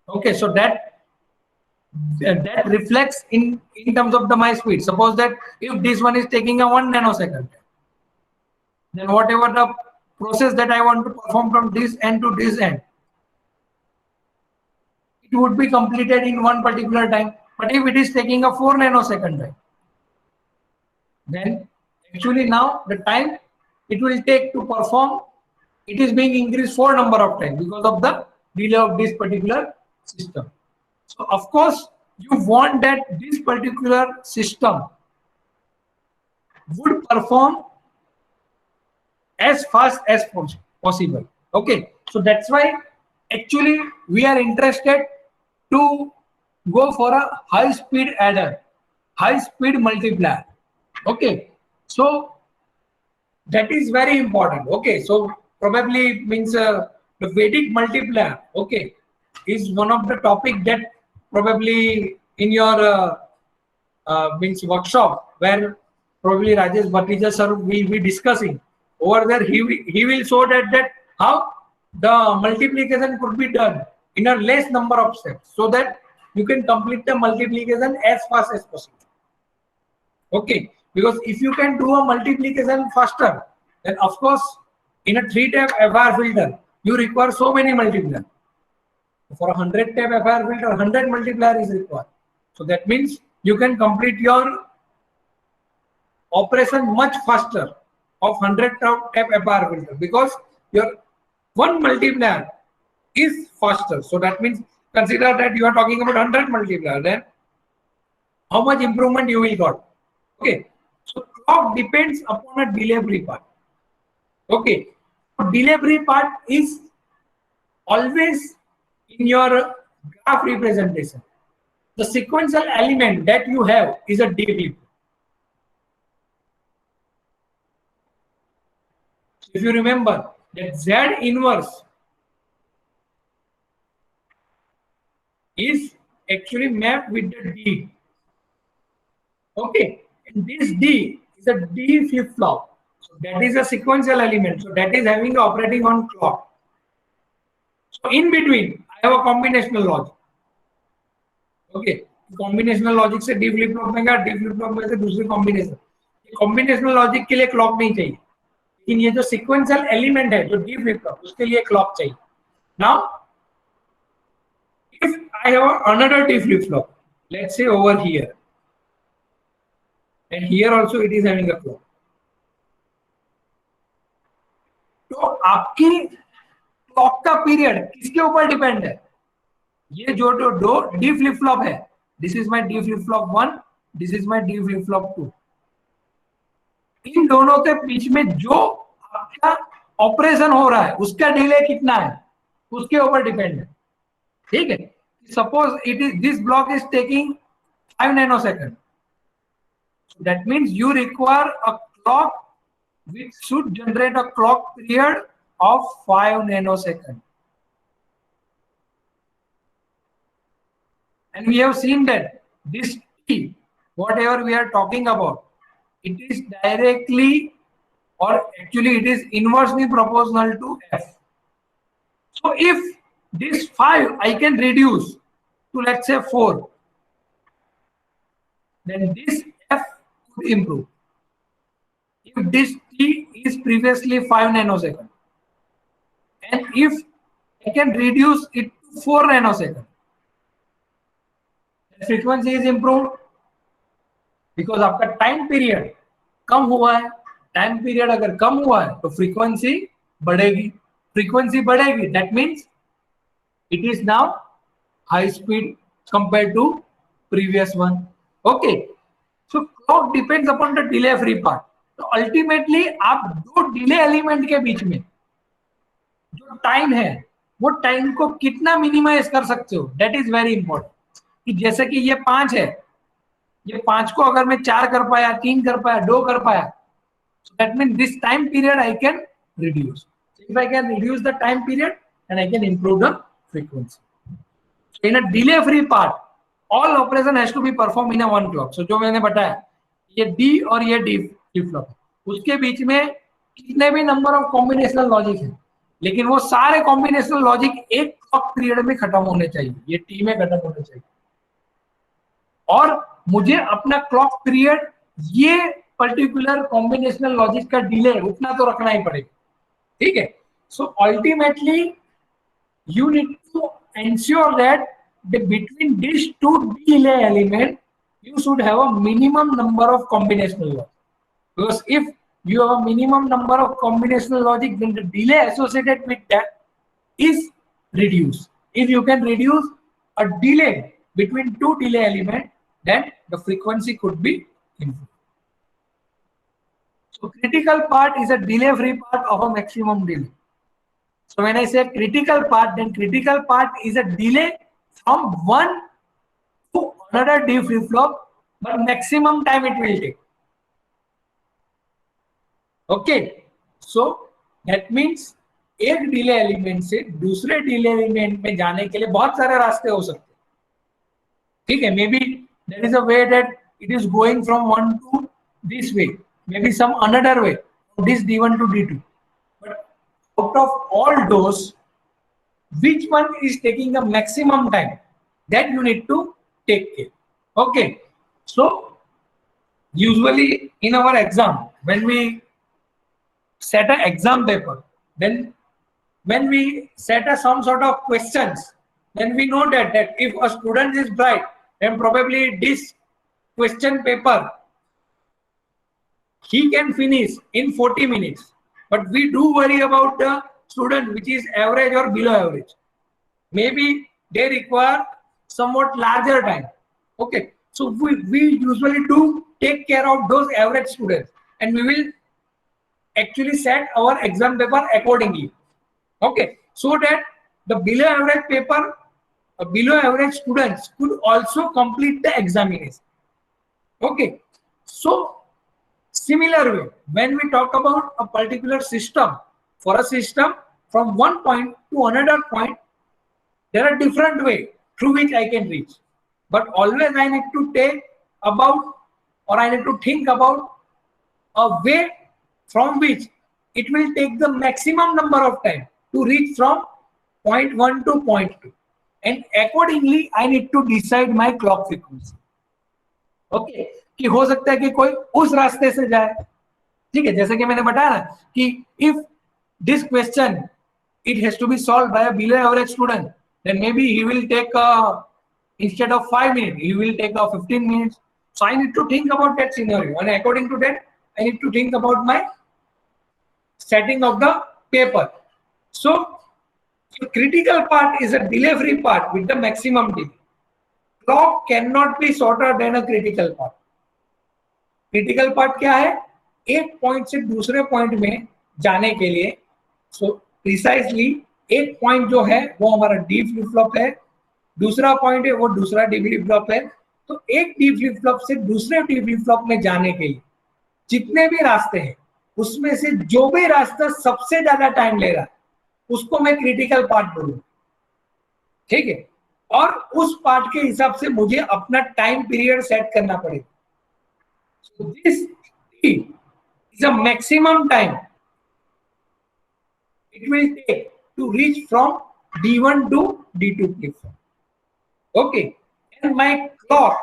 Okay, so that reflects in terms of my speed. Suppose that if this one is taking a 1 nanosecond, then whatever the process that I want to perform from this end to this end, it would be completed in one particular time. But if it is taking a 4 nanosecond time, then actually now the time it will take to perform, it is being increased 4 number of times because of the delay of this particular system. So of course, you want that this particular system would perform as fast as possible. Okay, so that's why actually we are interested to go for a high speed adder, high speed multiplier. Okay, so that is very important. Okay, so probably means the Vedic multiplier, okay, is one of the topic that probably in your means workshop where probably Rajesh Bhatija sir will be discussing over there. He will show that how the multiplication could be done in a less number of steps so that you can complete the multiplication as fast as possible. Okay, because if you can do a multiplication faster, then of course in a 3-tap FR filter you require so many multipliers. For a 100-tap FR filter, 100 multiplier is required. So that means you can complete your operation much faster of 100-tap FR filter because your one multiplier is faster. So that means consider that you are talking about 100 multiplier, then how much improvement you will got. Okay, so clock depends upon a delay-free part. Okay, so delay-free part is always in your graph representation. The sequential element that you have is a D. If you remember that Z inverse is actually mapped with the D. Okay, and this D is a D flip-flop. So that is a sequential element. So that is having operating on clock. So in between, I have a combinational logic. Okay, combinational logic से D flip-flop में क्या, D flip-flop में से दूसरी combination. Combinational logic के लिए clock नहीं चाहिए. लेकिन ये जो sequential element है, जो D flip-flop, उसके लिए clock चाहिए. Now, if I have another D flip-flop, let's say over here, and here also it is having a clock. तो आपकी क्लॉक का पीरियड किसके ऊपर डिपेंड है? ये जो दो डी फ्लिप फ्लॉप है, this is my D flip flop 1, this is my D flip flop 2. इन दोनों के बीच में जो आपका ऑपरेशन हो रहा है उसका डिले कितना है उसके ऊपर डिपेंड है. ठीक है, suppose it is this block is taking 5 nanoseconds. So that means you require a clock which should generate a clock period of 5 nanoseconds. And we have seen that this T, whatever we are talking about, it is directly or actually it is inversely proportional to F. So if this 5 I can reduce to let's say 4, then this F could improve. If this T is previously 5 nanoseconds, and if I can reduce it to 4 nanoseconds, the frequency is improved because आपका time period कम हुआ है. Time period अगर कम हुआ है तो frequency बढ़ेगी. Frequency बढ़ेगी, that means it is now high speed compare to previous one. Okay, so clock depends upon the delay free part. तो अल्टीमेटली आप दो डिले एलिमेंट के बीच में जो टाइम है वो टाइम को कितना मिनिमाइज कर सकते हो, दैट इज वेरी इंपॉर्टेंट. कि जैसे कि ये 5 है, ये 5 को अगर मैं 4 कर पाया, 3 कर पाया, 2 कर पाया, so that means this time period I can reduce. So if I can reduce the time period, then I can improve the frequency. So in a delay free part, all operation has to be performed in a one clock. So जो मैंने बताया, ये D और ये D flip flop, उसके बीच में कितने भी नंबर ऑफ कॉम्बिनेशनल लॉजिक है, लेकिन वो सारे कॉम्बिनेशनल लॉजिक एक क्लॉक पीरियड में खत्म होने चाहिए. ये T में खत्म होने चाहिए. और मुझे अपना क्लॉक पीरियड ये पर्टिकुलर कॉम्बिनेशनल लॉजिक का डिले उतना तो रखना ही पड़ेगा. ठीक है, so ultimately you need to ensure that between these two delay element you should have a minimum number of combinational logic, because if you have a minimum number of combinational logic, then the delay associated with that is reduced. If you can reduce a delay between two delay elements, then the frequency could be improved. So critical part is a delay-free part of a maximum delay. So when I say critical part, then critical part is a delay from one to another D flip-flop, but maximum time it will take. Okay, so that means एक delay element से दूसरे delay element में जाने के लिए बहुत सारे रास्ते हो सकते हैं. ठीक है, maybe there is a way that it is going from one to this way, maybe some another way this D1 to D2, but out of all those, which one is taking the maximum time, that you need to take care. Okay, so usually in our exam, when we set an exam paper, then when we set some sort of questions, then we know that if a student is bright, then probably this question paper he can finish in 40 minutes. But we do worry about the student which is average or below average. Maybe they require somewhat larger time. Okay, so we usually do take care of those average students, and we will actually set our exam paper accordingly. Okay, so that the below average paper, below average students could also complete the examination. Okay, so similar way, when we talk about a particular system, for a system from one point to another point, there are different ways through which I can reach. But always I need to take about, or I need to think about a way from which it will take the maximum number of time to reach from point 1 to point 2, and accordingly I need to decide my clock frequency. Okay, कि हो सकता है कि कोई उस रास्ते से जाए. ठीक है, जैसे कि मैंने बताया ना कि if this question it has to be solved by a below average student, then maybe he will take instead of 5 minutes he will take 15 minutes. So I need to think about that scenario, and according to that I need to think about my setting of the paper. So the critical part is a delay-free part with the maximum delay. Clock cannot be shorter than a critical part. Critical part क्या है? एक point से दूसरे point में जाने के लिए, so precisely एक पॉइंट जो है वो हमारा D फ्लिप फ्लॉप है, दूसरा पॉइंट है वो दूसरा D फ्लिप फ्लॉप है. तो एक D फ्लिप फ्लॉप से दूसरे D फ्लिप फ्लॉप में जाने के लिए जितने भी रास्ते हैं उसमें से जो भी रास्ता सबसे ज्यादा टाइम ले रहा है उसको मैं क्रिटिकल पार्ट बोलूंगा. ठीक है, और उस पार्ट के हिसाब से मुझे अपना टाइम पीरियड सेट करना पड़ेगा. So this T is a maximum time it will take to reach from D1 to D2 flip flop. Okay, and my clock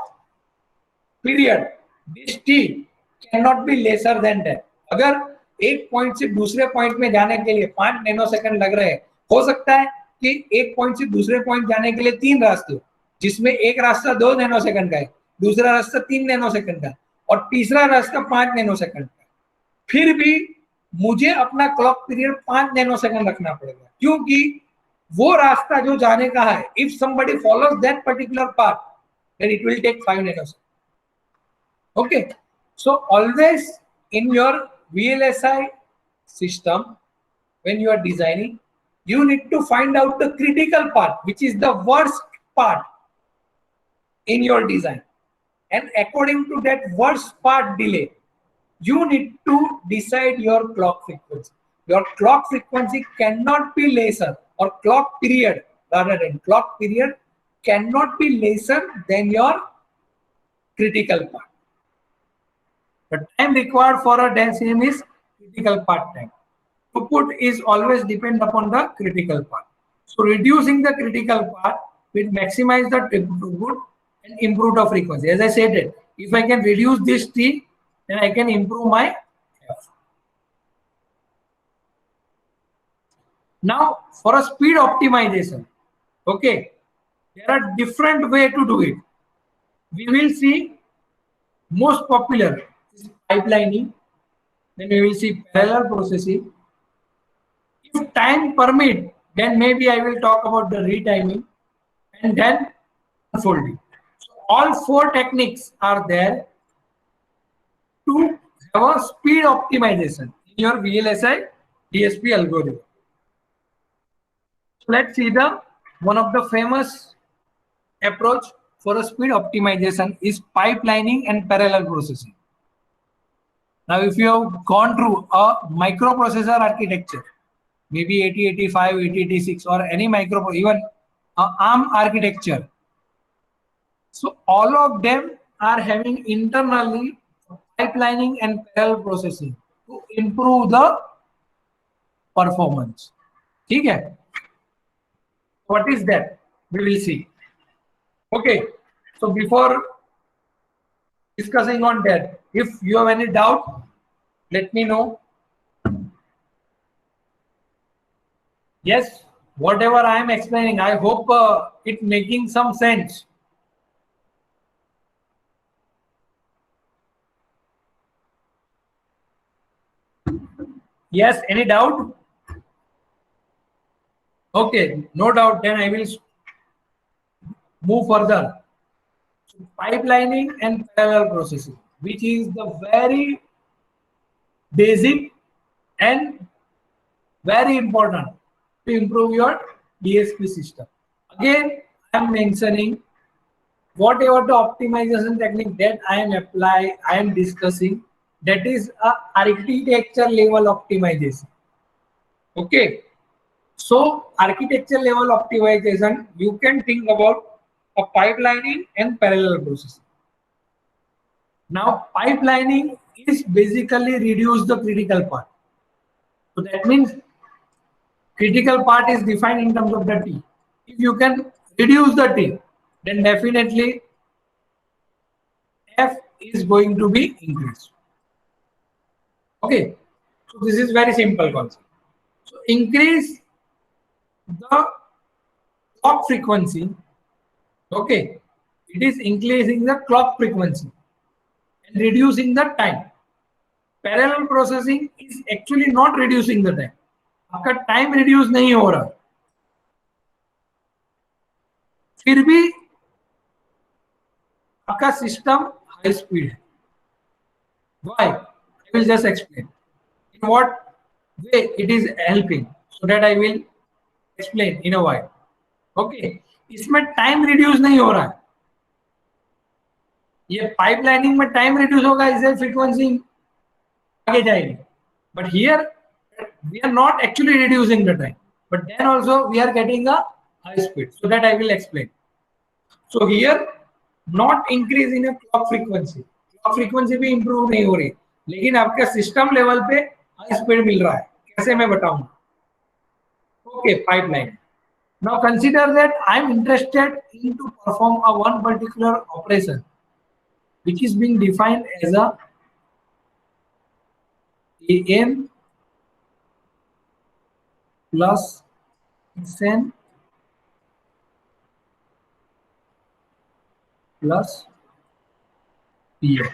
period, this T cannot be lesser than that. अगर एक point से दूसरे point में जाने के लिए 5 nanosecond लग रहे हैं, हो सकता है कि एक पॉइंट से दूसरे पॉइंट जाने के लिए 3 रास्ते हो, जिसमें एक रास्ता 2 नैनोसेकंड का है, दूसरा रास्ता 3 नैनोसेकंड का और तीसरा रास्ता 5 नैनोसेकंड का. फिर भी मुझे अपना क्लॉक पीरियड 5 नैनोसेकंड रखना पड़ेगा, क्योंकि वो रास्ता जो जाने का है, if somebody follows that particular path, then it will take 5 nanoseconds. Okay, so always in your VLSI system, when you are designing, you need to find out the critical part, which is the worst part in your design, and according to that worst part delay, you need to decide your clock frequency. Your clock frequency cannot be lesser, or clock period rather than clock period cannot be lesser than your critical part. The time required for a DESIM is critical part time. Throughput is always depend upon the critical part. So reducing the critical part will maximize the throughput and improve the frequency. As I said it, if I can reduce this T, then I can improve my F. Now for a speed optimization, okay, there are different ways to do it. We will see most popular is pipelining, Then we will see parallel processing. If time permit, then maybe I will talk about the retiming and then unfolding. So all four techniques are there to have a speed optimization in your VLSI DSP algorithm. So let's see the one of the famous approach for a speed optimization is pipelining and parallel processing. Now, if you have gone through a microprocessor architecture, maybe 8085, 8086, or any micro, even ARM architecture, so all of them are having internally pipelining and parallel processing to improve the performance. Okay. What is that? We will see. Okay. So before discussing on that, if you have any doubt, let me know. Yes, whatever I am explaining, I hope it making some sense. Yes, any doubt? Okay, no doubt. Then I will move further. So pipelining and parallel processing, which is the very basic and very important to improve your DSP system. Again, I am mentioning whatever the optimization technique that I am discussing, that is a architecture level optimization. Okay. So architecture level optimization, you can think about a pipelining and parallel processing. Now, pipelining is basically reduce the critical path. So that means critical part is defined in terms of the T. If you can reduce the T, then definitely F is going to be increased. Okay, so this is very simple concept. So increase the clock frequency. Okay, it is increasing the clock frequency and reducing the time. Parallel processing is actually not reducing the time. आपका time reduce नहीं हो रहा, फिर भी आपका system high speed है. Why? I will just explain. In what way it is helping, so that I will explain in a while. Okay, इसमें time reduce नहीं हो रहा है. ये पाइपलाइनिंग में टाइम रिड्यूस होगा, इससे फ्रीक्वेंसी आगे जाएगी. But here we are not actually reducing the time, but then also we are getting a high speed, so that I will explain. So here not increase in a clock frequency. Clock frequency भी improve नहीं हो रही, लेकिन आपके system level पे high speed मिल रहा है. कैसे मैं बताऊंगा. Okay, pipeline. Now consider that I am interested in to perform a one particular operation which is being defined as a AN plus Xn plus Pn.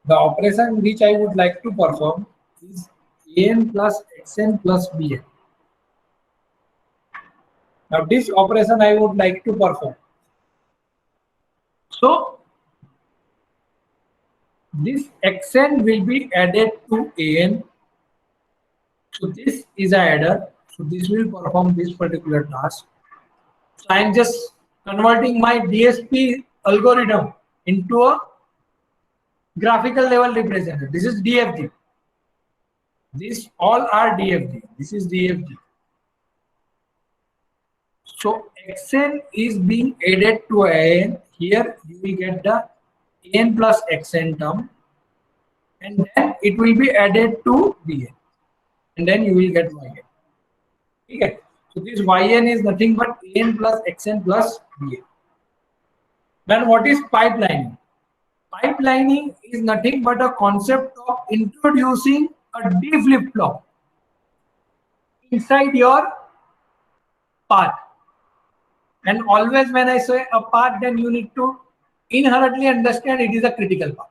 The operation which I would like to perform is An plus Xn plus Bn. Now this operation I would like to perform. So this Xn will be added to An. So this is a adder. So this will perform this particular task. So I am just converting my DSP algorithm into a graphical level representative. This is DFG. These all are DFG. This is DFG. So Xn is being added to An. Here you will get the An plus Xn term, and then it will be added to Bn, and then you will get Yn. Okay. So this Yn is nothing but An plus Xn plus Bn. Then what is pipelining? Pipelining is nothing but a concept of introducing a D flip-flop inside your path. And always when I say a path, then you need to inherently understand it is a critical path.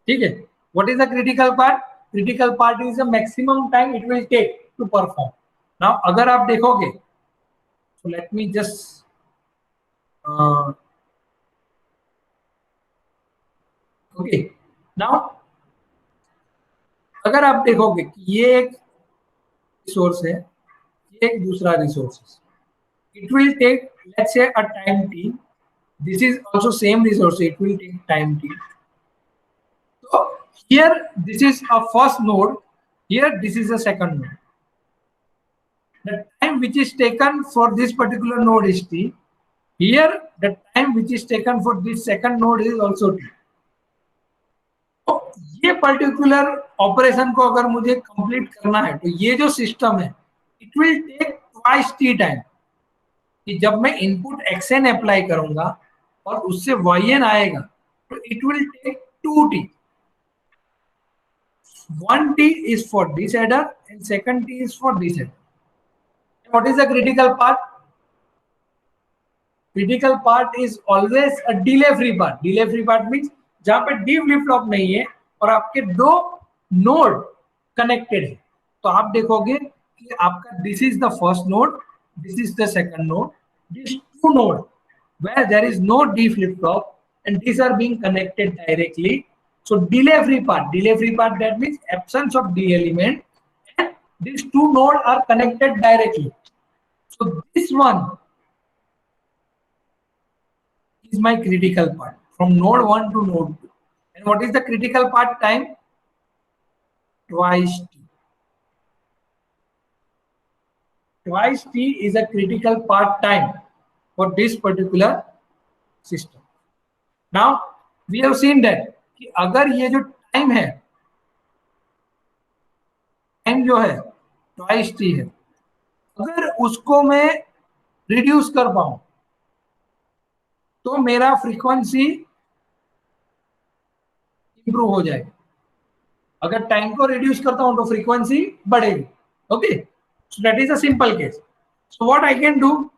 ठीक है, what is the critical part? Critical part is the maximum time it will take to perform. Now अगर आप देखोगे, so let me just okay, now अगर आप देखोगे कि ये एक रिसोर्स है, ये एक दूसरा रिसोर्स है, it will take let's say a time t, this is also same resource, it will take time t. So here this is a first node, here this is a second node. The time which is taken for this particular node is t, here the time which is taken for this second node is also t. तो ये particular operation को अगर मुझे complete करना है तो ये जो सिस्टम है it will take twice T time, कि जब मैं इनपुट xn अप्लाई करूंगा और उससे yn आएगा तो it will take 2t. 1t is for this header and second t is for this header. What is the critical part? Critical part is always a delay free part. Delay free part means जहां पे D flip flop नहीं है और आपके दो node connected है, तो आप देखोगे कि आपका this is the first node, this is the second node, this two node where there is no D flip flop and these are being connected directly. So delay free part that means absence of D element and these two nodes are connected directly. So this one is my critical part from node 1 to node 2. And what is the critical part time? Twice t. Twice t is a critical part time for this particular system. Now we have seen that कि अगर ये जो time है, time जो है twice T है, अगर उसको मैं रिड्यूस कर पाऊं तो मेरा फ्रीक्वेंसी इंप्रूव हो जाएगा। अगर टाइम को रिड्यूस करता हूं तो फ्रीक्वेंसी बढ़ेगी। Okay, so that is a simple case. So what I can do,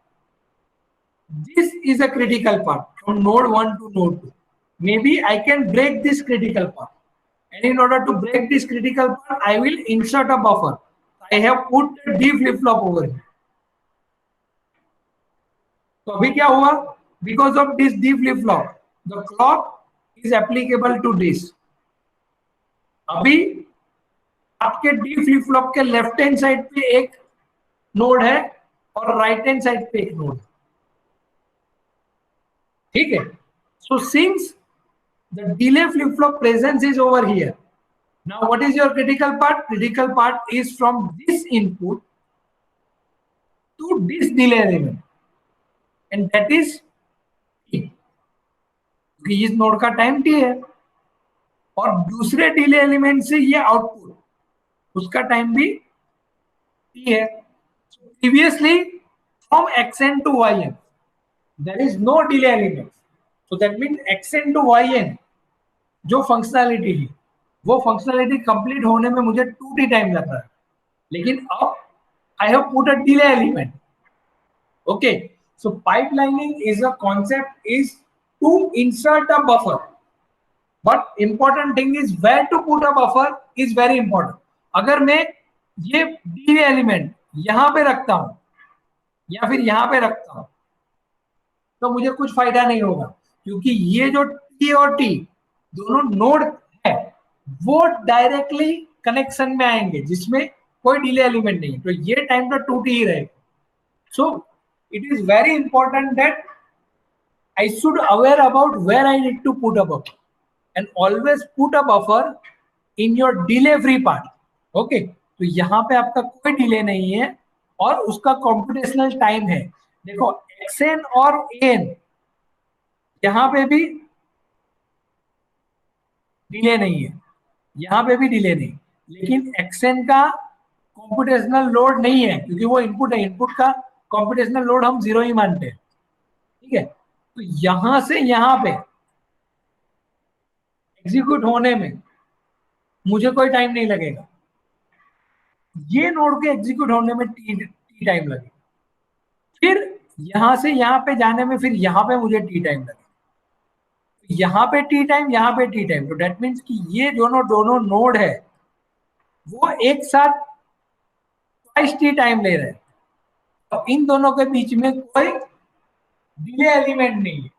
this is a critical part from node 1 to node 2. Maybe I can break this critical part, and in order to break this critical part I will insert a buffer. I have put the D flip flop over here. तो अभी क्या हुआ, because of this D flip flop the clock is applicable to this. अभी आपके D flip flop के left hand side पे एक node है और राइट हैंड साइड पे एक नोड है, ठीक है। So since the delay flip flop presence is over here, now what is your critical part? Critical part is from this input to this delay element, and that is t. इस node का time t है और दूसरे delay element से ये output उसका time भी t है। Previously from xn to yn there is no delay element, so that means xn to yn जो फंक्शनैलिटी है वो फंक्शनैलिटी कंप्लीट होने में मुझे 2t टाइम लग रहा है, लेकिन अब I have put a delay element. Okay, so pipelining is a concept is to insert a buffer, but important thing is where to put a buffer is very important. अगर मैं ये delay element यहां पे रखता हूं या फिर यहां पे रखता हूं तो मुझे कुछ फायदा नहीं होगा, क्योंकि ये जो टी और टी दोनों नोड है वो डायरेक्टली कनेक्शन में आएंगे जिसमें कोई डिले एलिमेंट नहीं, तो ये टाइम तो 2t ही रहेगा। So it is very important that I should aware about where I need to put a buffer and always put a buffer in your delay free part. Okay, तो यहाँ पे आपका कोई डिले नहीं है और उसका कॉम्पिटेशनल टाइम है। देखो xn और an यहां पे भी डिले नहीं है, यहां पे भी डिले नहीं, लेकिन xn का कॉम्पिटेशनल लोड नहीं है क्योंकि वो इनपुट है, इनपुट का कॉम्पिटेशनल लोड हम 0 ही मानते हैं, ठीक है। तो यहां से यहां पे एग्जीक्यूट होने में मुझे कोई टाइम नहीं लगेगा, ये नोड के एग्जीक्यूट होने में टी टाइम लगेगा, फिर यहां से यहां पे जाने में फिर यहां पे मुझे टी टाइम लगेगा, यहाँ पे टी टाइम, यहाँ पे टी टाइम, तो डेट मीन्स कि ये दोनों नोड है वो एक साथ ट्वाइस टी टाइम ले रहे हैं। तो इन दोनों के बीच में कोई डिले एलिमेंट नहीं है।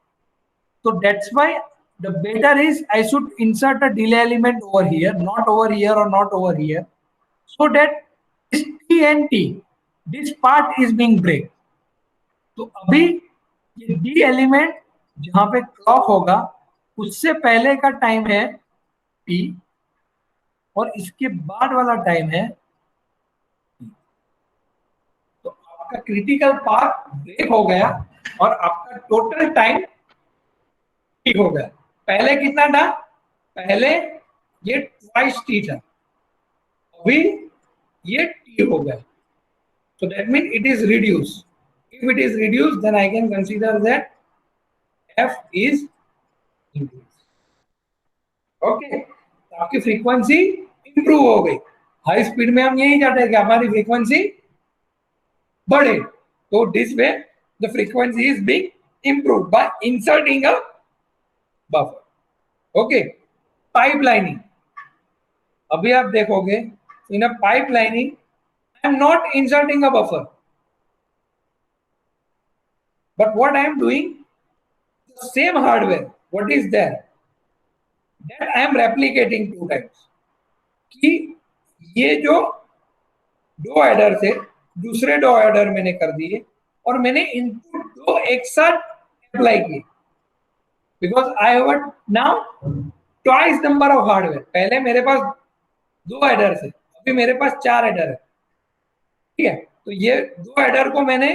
So that's why the better is I should insert a delay element over here, not over here or not over here, so that this T and T, this part is being break. तो अभी ये D element जहां पे clock होगा उससे पहले का time है T और इसके बाद वाला टाइम है T। तो आपका क्रिटिकल पाथ ब्रेक हो गया और आपका टोटल टाइम ठीक हो गया। पहले कितना था? पहले ये ट्वाइस टी था, अभी ये टी हो गया। So that means it is reduced. If it is reduced, then I can consider that f is increased. Okay, तो आपकी फ्रीक्वेंसी इंप्रूव हो गई। हाई स्पीड में हम यही चाहते हैं कि हमारी फ्रीक्वेंसी बढ़े, तो this way the frequency is being improved by inserting a buffer. Okay, pipelining. अभी आप देखोगे in a pipelining I am not inserting a buffer, but what I am doing, the same hardware what is there, that I am replicating 2 times. कि ये जो 2 adder थे दूसरे 2 adder मैंने कर दिए और मैंने इनपुट 2 एक साथ अप्लाई किए, because I have now twice number of hardware. पहले मेरे पास 2 एडर थे, अभी मेरे पास 4 एडर है। ठीक है, तो ये 2 एडर को मैंने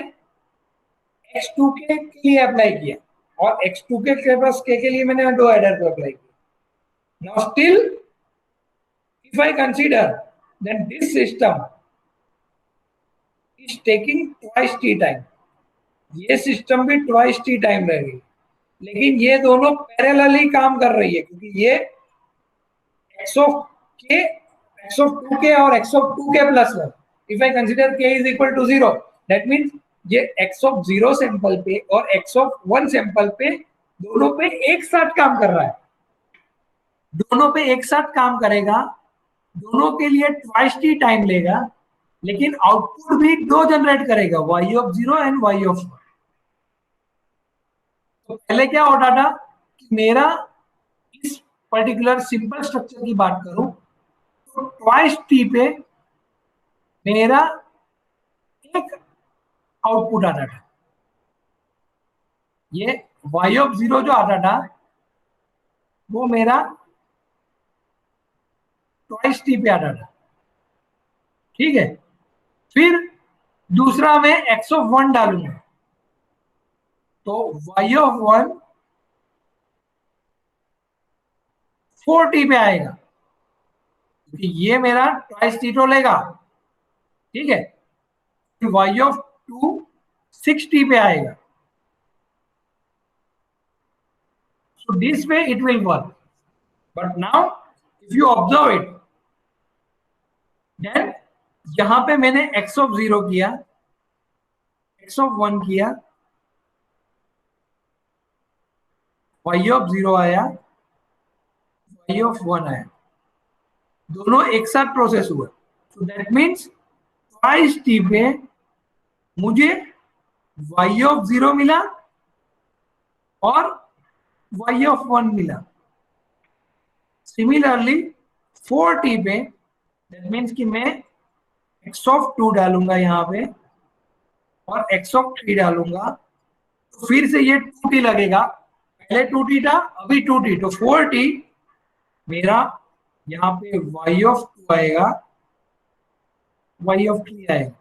X2K के लिए अप्लाई किया और X2K के लिए मैंने 2 एडर को अप्लाई किया। Now still if I consider then this system is taking twice t time, ये सिस्टम भी twice t टाइम रहेगी, लेकिन ये दोनों पैरेलली काम कर रही है क्योंकि ये x of 2k और x of 2k plus 1, if I consider k is equal to 0, that means ये x of 0 सैंपल पे और x of 1 सैंपल पे दोनों पे एक साथ काम कर रहा है। दोनों पे एक साथ काम करेगा, दोनों के लिए ट्वाइस टी टाइम लेगा, लेकिन आउटपुट भी 2 जनरेट करेगा, y of 0 and y of 1। तो पहले क्या होता था कि मेरा इस पर्टिकुलर सिंपल स्ट्रक्चर की बात करूं तो ट्वाइस टी पे मेरा एक आउटपुट आता था, ये y of 0 जो आता था वो मेरा ट्वाइस टी पे आता था। ठीक है, फिर दूसरा मैं x of 1 डालूंगा तो y of 1 4t पे आएगा क्योंकि ये मेरा ट्वाइस टी तो लेगा। ठीक है, y of 2 6t पे आएगा। So this way it will work, but now if you observe it, then यहां पे मैंने x of 0 किया, x of 1 किया, y of 0 आया, y of 1 आया, दोनों एक साथ प्रोसेस हुआ। So that means twice t पे मुझे y of 0 मिला और y of 1 मिला। सिमिलरली 4t पे that means कि मैं x of 2 डालूंगा यहाँ पे और x of 3 डालूंगा, तो फिर से ये 2t लगेगा, पहले 2t था अभी 2t, तो 4t मेरा यहाँ पे y of 2 आएगा, y of 3 आएगा।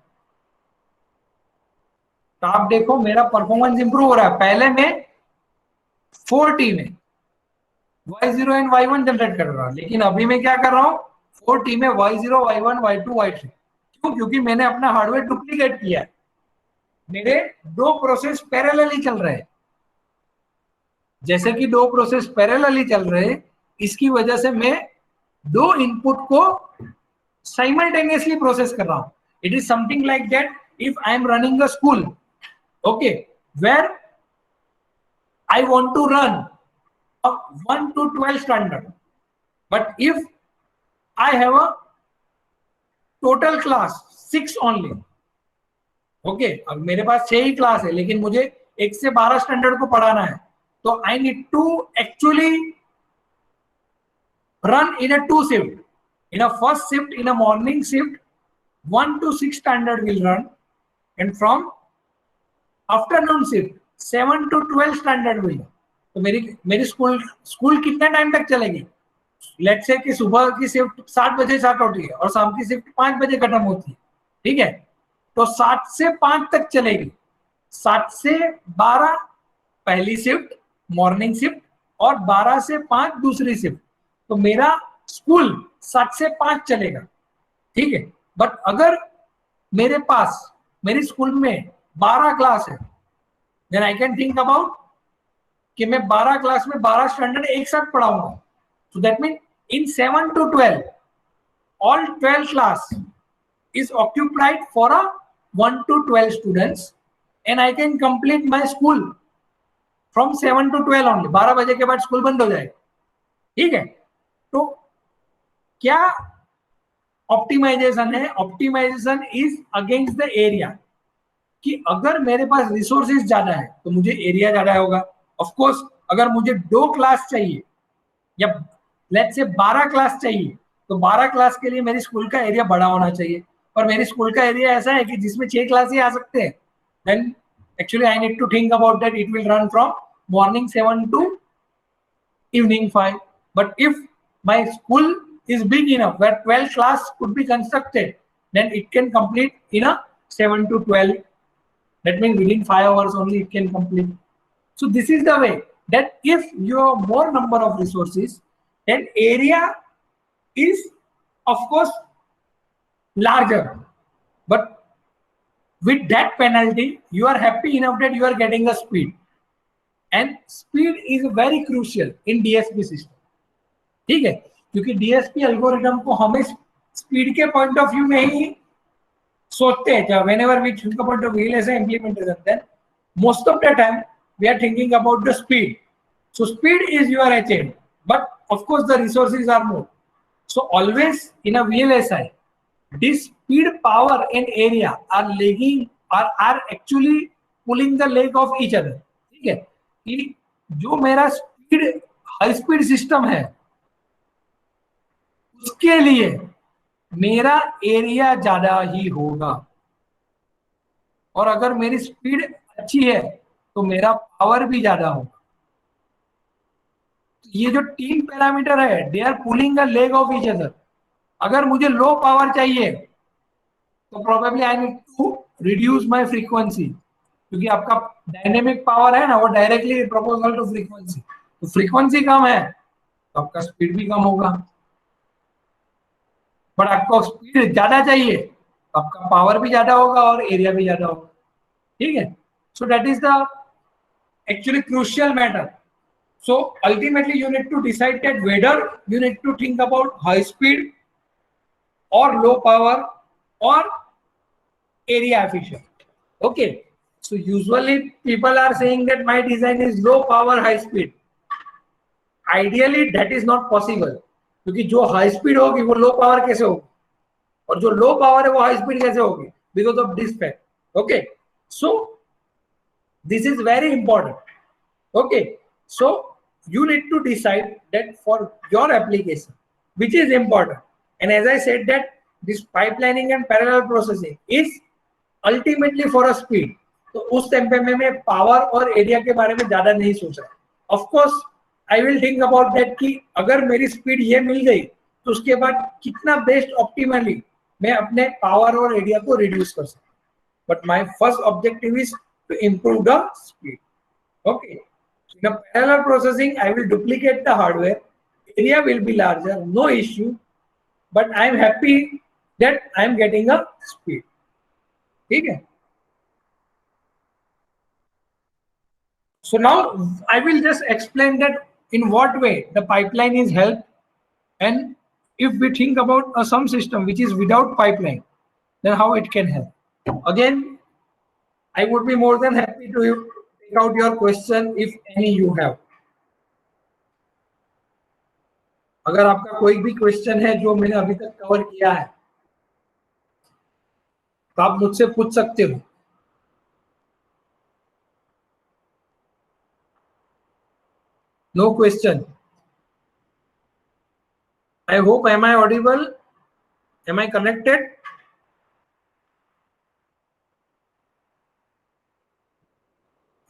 तो आप देखो मेरा परफॉर्मेंस इंप्रूव हो रहा है। पहले मैं 4t में y0 एंड y1 जनरेट कर रहा हूं, लेकिन अभी मैं क्या कर रहा हूं 4t में y0 y1 y2 y3। क्यों? क्योंकि मैंने अपना हार्डवेयर डुप्लीकेट किया है, मेरे 2 प्रोसेस पैरेलली चल रहे हैं। जैसे कि 2 प्रोसेस पैरेलली चल रहे हैं, इसकी वजह से मैं 2 इनपुट को साइमल्टेनियसली प्रोसेस कर रहा हूं। It is something like that if I am running a school, okay, where I want to run 1 to 12 standard. But if I have a total class 6 only, okay अब मेरे पास 6 ही class है लेकिन मुझे 1 से 12 standard को पढ़ाना है, तो I need to actually run in a 2 shift. In a first shift, in a morning shift, 1 to 6 standard will run, and from afternoon shift 7 to 12 standard will run. तो मेरी स्कूल कितने टाइम तक चलेगी? Let's say कि सुबह की shift 7 बजे start होती है और शाम की शिफ्ट 5 बजे खत्म होती है, ठीक है? तो 7 से 5 तक चलेगी, 7 से 12 पहली शिफ्ट मॉर्निंग शिफ्ट और 12 से 5 दूसरी शिफ्ट। तो मेरा स्कूल 7 से 5 चलेगा, ठीक है? बट अगर मेरे पास मेरी स्कूल में 12 क्लास है, then I can think about कि मैं 12 क्लास में 12 स्टैंडर्ड एक साथ पढ़ाऊंगा। So that mean in 7 to 12 all 12 class is occupied for a 1 to 12 students, and I can complete my school from 7 to 12 only. 12 बजे के बाद स्कूल बंद हो जाएगा, ठीक है? तो क्या ऑप्टिमाइजेशन है? Optimization is against the area, कि अगर मेरे पास रिसोर्सेज ज्यादा है तो मुझे एरिया ज्यादा होगा। ऑफ कोर्स अगर मुझे 2 क्लास चाहिए या लेट्स से 12 क्लास चाहिए, तो 12 क्लास के लिए मेरी स्कूल का एरिया बड़ा होना चाहिए, पर मेरी स्कूल का एरिया ऐसा है कि जिसमें 6 क्लास ही आ सकते हैं, then actually I need to think about that it will run from morning 7 to evening 5. But if my school is big enough where 12 class could be constructed, then it can complete in a 7 to 12. That means within 5 hours only it can complete. So this is the way that if you have more number of resources, then area is of course larger, but with that penalty you are happy enough that you are getting a speed, and speed is very crucial in DSP system, ठीक है? क्योंकि DSP algorithm को हमें speed के point of view में ही सोचते हैं। जब whenever we think about the VLSI implementation, then most of the time we are thinking about the speed. So speed is your HM, but of course the resources are more. So always in a VLSI, this speed, power and area are lagging, are actually pulling the leg of each other, ठीक है? कि जो मेरा speed high speed system है उसके लिए मेरा area ज्यादा ही होगा, और अगर मेरी स्पीड अच्छी है तो मेरा पावर भी ज्यादा होगा। ये जो 3 पैरामीटर है, they are pulling a leg of each other. अगर मुझे लो पावर चाहिए तो probably I need to reduce my frequency, क्योंकि आपका डायनेमिक पावर है ना, वो डायरेक्टली प्रोपोर्शनल टू फ्रीक्वेंसी। तो फ्रीक्वेंसी कम है तो आपका स्पीड भी कम होगा। बट आपको स्पीड ज्यादा चाहिए तो आपका पावर भी ज्यादा होगा और एरिया भी ज्यादा होगा, ठीक है? So that is the actually crucial matter. So ultimately you need to decide that whether you need to think about high speed or low power or area efficient. Okay, so usually people are saying that my design is low power high speed. Ideally that is not possible, क्योंकि जो high speed होगी वो low power कैसे होगी, और जो low power है वो high speed कैसे होगी, because of this fact. Okay, so this is very important. Okay, so you need to decide that for your application which is important. And as I said that this pipelining and parallel processing is ultimately for a speed. तो उस time पे मैं power और area के बारे में ज्यादा नहीं सोच रहा. Of course I will think about that कि अगर मेरी स्पीड ये मिल गई तो उसके बाद कितना बेस्ट ऑप्टिमली मैं अपने पावर और एरिया को रिड्यूस कर सकता. But my first objective is to improve the speed. Okay. In a parallel processing, I will duplicate the hardware. Area will be larger, no issue. But I am happy that I am getting a speed. Okay. So now I will just explain that in what way the pipeline is helped, and if we think about some system which is without pipeline, then how it can help. Again, I would be more than happy to take out your question if any you have. अगर आपका कोई भी question है जो मैंने अभी तक cover किया है तो आप मुझसे पूछ सकते हो। No question. I hope, am I audible, am I connected?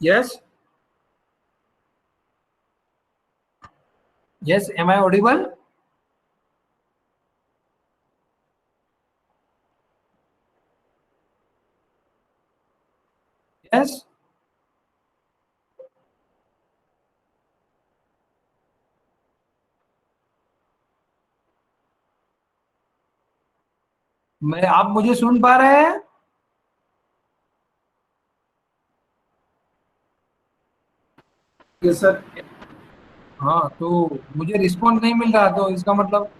Yes, yes, am I audible? Yes, मैं, आप मुझे सुन पा रहे हैं? Yes, sir. हाँ, तो मुझे रिस्पॉन्स नहीं मिल रहा, तो इसका मतलब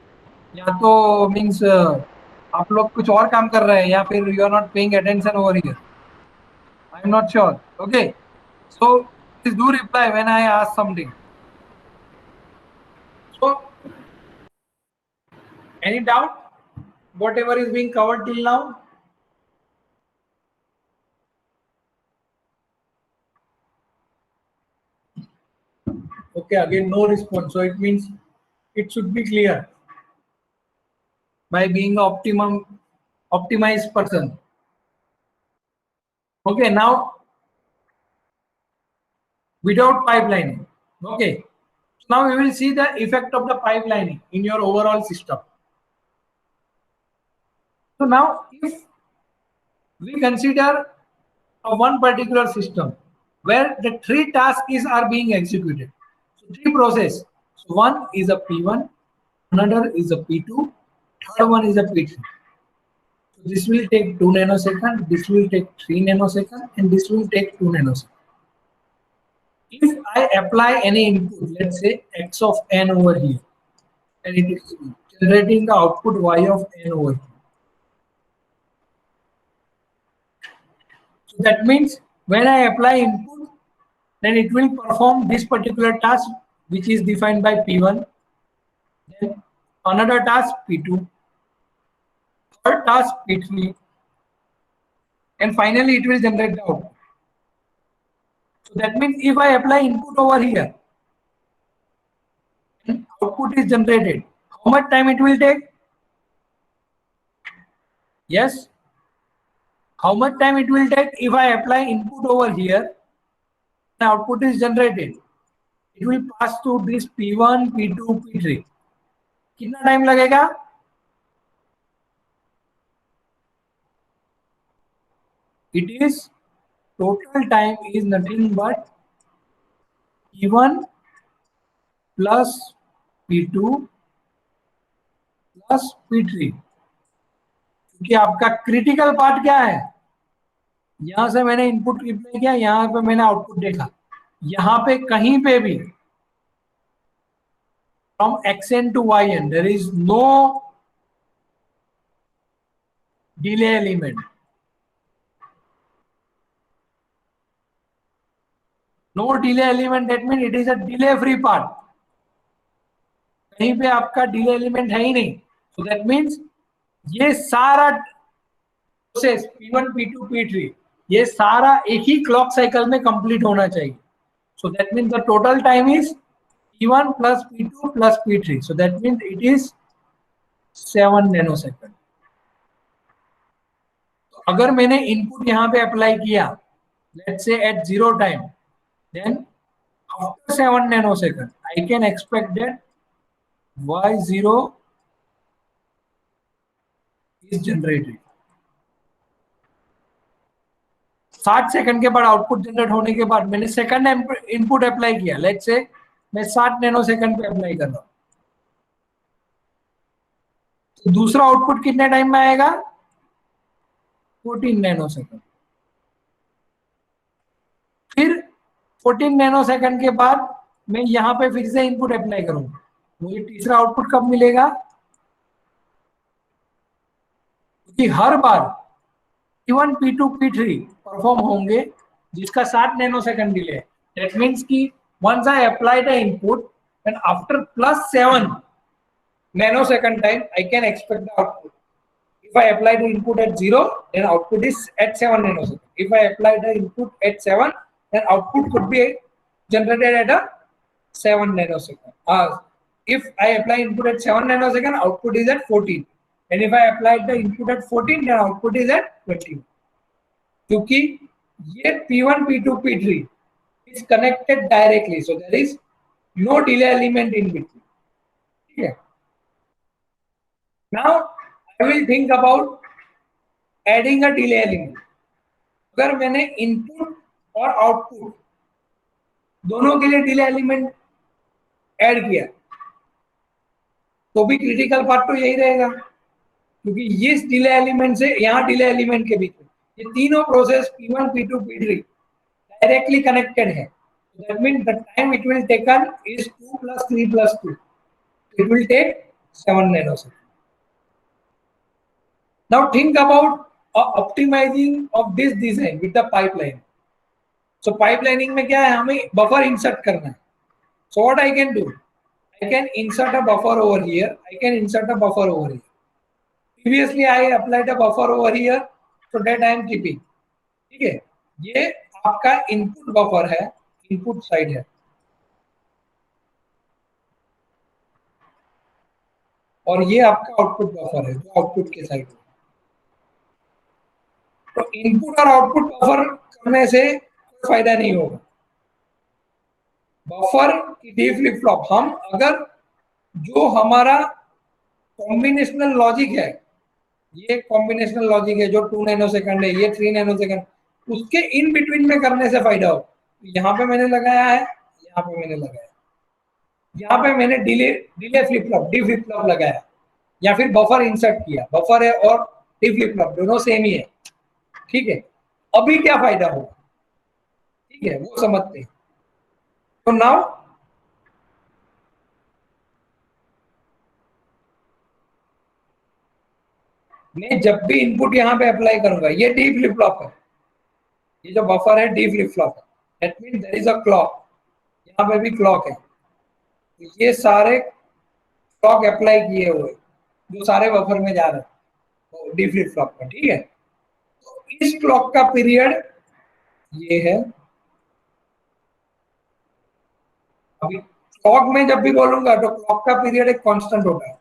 या तो मीन्स आप लोग कुछ और काम कर रहे हैं या फिर you are not paying attention over here. I am not sure. Okay, so please do reply when I ask something. So any doubt whatever is being covered till now? Okay, again no response, so it means it should be clear by being an optimized person. Okay, now without pipelining. Okay, now we will see the effect of the pipelining in your overall system. So now if we consider a one particular system where the three tasks are being executed, so three process. So one is a P1, another is a P2, third one is a P3. So this will take 2 nanoseconds, this will take 3 nanoseconds, and this will take 2 nanoseconds. If I apply any input, let's say x of n over here, and it is generating the output y of n over here. So that means when I apply input, then it will perform this particular task, which is defined by P1, then another task P2, third task P3, and finally it will generate the output. So that means if I apply input over here, and output is generated, how much time it will take? Yes. How much time it will take if I apply input over here, and output is generated? It will pass through this P1, P2, P3. कितना time लगेगा? It is total time is nothing but P1 plus P2 plus P3. क्योंकि आपका critical part क्या है? यहां से मैंने input reply किया, यहां पे मैंने आउटपुट देखा, यहां पे कहीं पे भी from xn to yn there is no delay element. No delay element, that means it is a delay free part. कहीं पे आपका डिले एलिमेंट है ही नहीं. So that means ये सारा प्रोसेस P1, P2, P3 ये सारा एक ही क्लॉक साइकिल में कंप्लीट होना चाहिए. So that means the total time is P1 plus P2 plus P3. So that means it is 7 nanosecond. तो अगर मैंने इनपुट यहाँ पे अप्लाई किया, let's say at 0 time, then after 7 nanosecond I can expect that y0 is generated. 60 second के बाद output generate होने के बाद मैंने सेकंड इनपुट अप्लाई किया, लेट्स से मैं 60 नैनोसेकंड पे अप्लाई कर रहा हूं, तो दूसरा आउटपुट कितने टाइम में आएगा? 14 नैनोसेकंड. फिर 14 नैनोसेकंड के बाद मैं यहां पे फिर से इनपुट अप्लाई करूंगा, मुझे तीसरा आउटपुट कब मिलेगा? क्योंकि हर बार P1, P2, P3 परफॉर्म होंगे जिसका 60 नैनोसेकंड डिले है. दैट मींस कि once I apply the input and after +7 nanosecond time, I can expect the output. If I apply the input at 0, then output is at 7 nanoseconds. If I apply the input at 7, then output could be generated at a 7 nanosecond. If I apply input at 7 nanosecond, output is at 14. And if I apply the input at 14, then output is at 20. क्योंकि ये P1, P2, P3 is connected directly, so there is no delay element in between. Okay. Now I will think about adding a delay element. अगर मैंने input और output दोनों के लिए delay element add किया तो भी क्रिटिकल पार्ट तो यही रहेगा, क्योंकि ये डिले एलिमेंट से यहाँ डिले एलिमेंट के बीच में ये तीनों process P1, P2, P3 directly connected है. That means the time it will taken is 2 + 3 + 2. It will take 7 nanoseconds. Now think about optimizing of this design with the pipeline. So pipelining में क्या है, हमें buffer insert करना है. So what I can do? I can insert a buffer over here. I can insert a buffer over here. Previously I applied a buffer over here, so that I am keeping. ठीक है, ये आपका input buffer है, input side है, और ये आपका output buffer है जो आउटपुट के साइड है. तो इनपुट और आउटपुट बफर करने से कोई फायदा नहीं होगा. बफर की डी फ्लिप फ्लॉप हम अगर जो हमारा कॉम्बिनेशनल लॉजिक है, ये कॉम्बिनेशनल लॉजिक है जो 2 नैनोसेकंड है, ये 3 नैनोसेकंड, उसके इन बिटवीन में करने से फायदा हो. यहाँ पे मैंने लगाया है, यहाँ पे मैंने लगाया, यहाँ पे मैंने delay flip flop D flip flop लगाया, या फिर बफर इंसर्ट किया. बफर है और डी फ्लिप फ्लॉप दोनों सेम ही है. ठीक है, अभी क्या फायदा होगा, ठीक है, वो समझते हैं. तो नाउ मैं जब भी इनपुट यहाँ पे अप्लाई करूंगा, ये डी फ्लिप फ्लॉप है, ये जो बफर है डी फ्लिप फ्लॉप है. That means there is a clock, यहाँ पे भी क्लॉक है. ये सारे क्लॉक अप्लाई किए हुए जो सारे बफर में जा रहे हैं डी फ्लिप फ्लॉप का. ठीक है, तो इस क्लॉक का पीरियड ये है. अभी क्लॉक में जब भी बोलूंगा तो क्लॉक का पीरियड एक कांस्टेंट होगा.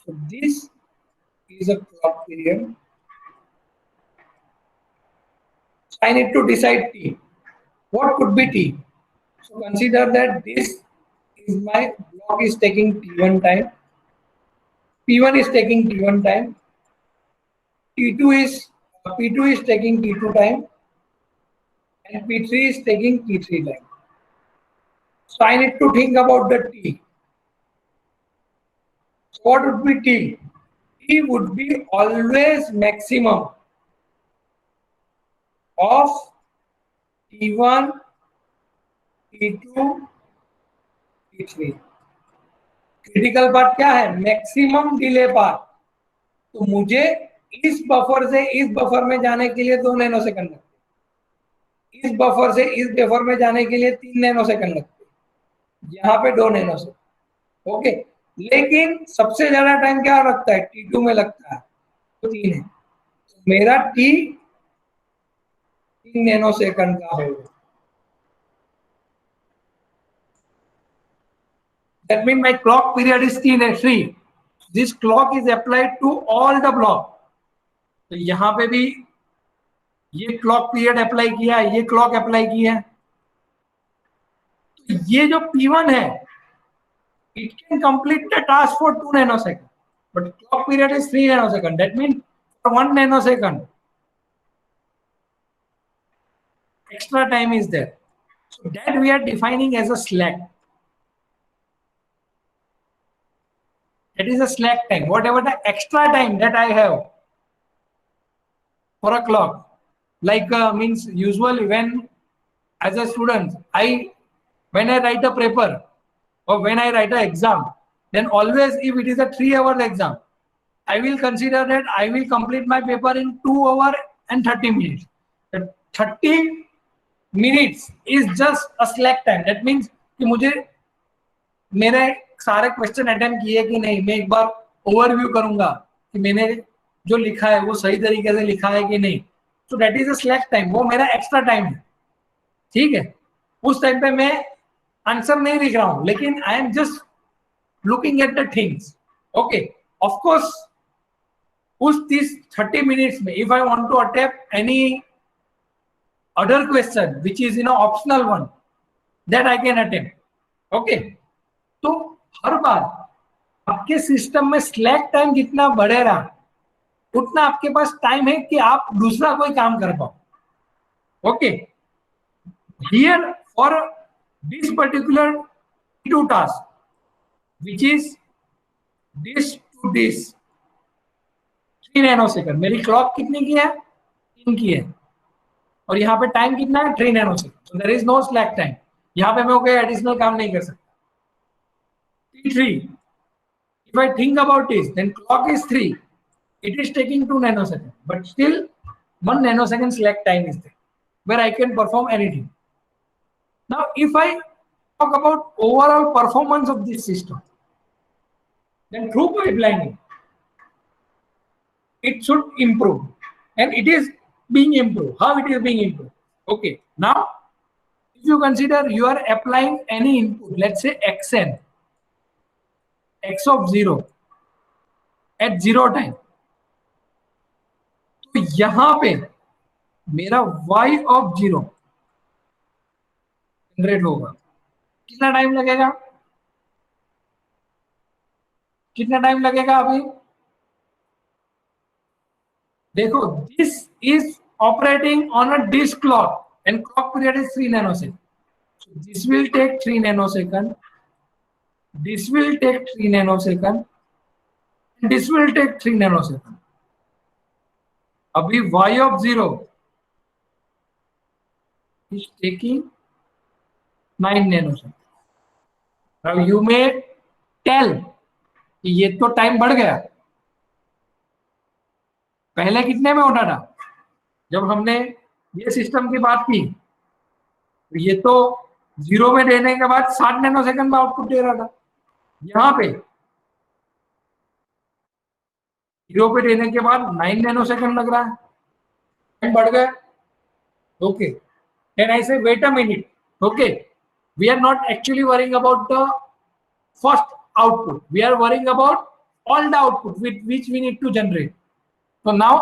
So this is a clock period. So I need to decide T. What could be T? So consider that this is my block is taking T1 time. P1 is taking T1 time. P2 is taking T2 time, and P3 is taking T3 time. So I need to think about the T. So what would be T? T would be always maximum of T1, T2, T3. Critical part क्या है, maximum delay part. तो मुझे इस buffer से इस buffer में जाने के लिए 2 नैनोसेकंड लगते, इस बफर से इस बफर में जाने के लिए 3 नैनोसेकंड लगते, यहाँ पे 2 नैनोसेकंड. ओके, लेकिन सबसे ज्यादा टाइम क्या लगता है, T2 में लगता है, तो 3 है. तो मेरा T 3 नैनोसेकंड का होगा. That means my clock period is T3. This clock is applied to all the block. तो यहाँ पे भी ये क्लॉक पीरियड अप्लाई किया है, ये क्लॉक अप्लाई किया है. तो ये जो P1 है, it can complete the task for 2 nanoseconds, but clock period is 3 nanoseconds. That means for 1 nanosecond extra time is there. So that we are defining as a slack. That is a slack time. Whatever the extra time that I have for a clock, like means usually when as a student when I write a paper or when I write an exam, then always if it is a 3-hour exam, I will consider that I will complete my paper in 2 hours and 30 minutes. 30 minutes is just a slack time. That means कि मुझे मेरे सारे question attempt किए कि नहीं, मैं एक बार overview करूंगा कि मैंने जो लिखा है वो सही तरीके से लिखा है कि नहीं। So that is a slack time, वो मेरा एक्स्ट्रा टाइम है। ठीक है, उस टाइम पे मैं आंसर नहीं लिख रहा हूं, लेकिन I am just looking at the things. Okay, of course उस 30 मिनट्स में if I want to attempt any other question which is optional one, that I can attempt। okay, तो हर बार आपके सिस्टम में स्लैक टाइम जितना बढ़ेगा उतना आपके पास time है कि आप दूसरा कोई काम कर पाओ। Okay, here for this particular two task which is this two this 3 nano second, मेरी क्लॉक कितनी की है? 3 की है, और यहाँ पे टाइम कितना है? 3 nano second. So there is no slack time, यहाँ पे मैं कोई एडिशनल काम नहीं कर सकता। T3, if I think about it, then clock is 3, it is taking 2 nanoseconds, but still 1 nanosecond slack time is there where I can perform anything. Now if I talk about overall performance of this system, then through pipelining it should improve, and it is being improved. How it is being improved? Okay, now if you consider you are applying any input, let's say xn, x of 0 at 0 time, तो यहां पे मेरा y of 0 generate होगा। कितना time लगेगा? कितना time लगेगा अभी? देखो, this is operating on a disk clock and clock period is 3 nanosecond. So this will take 3 nanosecond, this will take 3 nanosecond, and this will take 3 nanosecond. अभी y of 0 is taking 9 nanosecond. Now you may tell कि ये तो time बढ़ गया, पहले कितने में होता था? जब हमने ये सिस्टम की बात की तो ये तो 0 में देने के बाद 7 नैनोसेकंड में आउटपुट दे रहा था। यहाँ पे 0 पे देने के बाद 9 नैनोसेकंड लग रहा है, टाइम बढ़ गया। Okay, then I say wait a minute. Okay, we are not actually worrying about the first output, we are worrying about all the output with which we need to generate. So now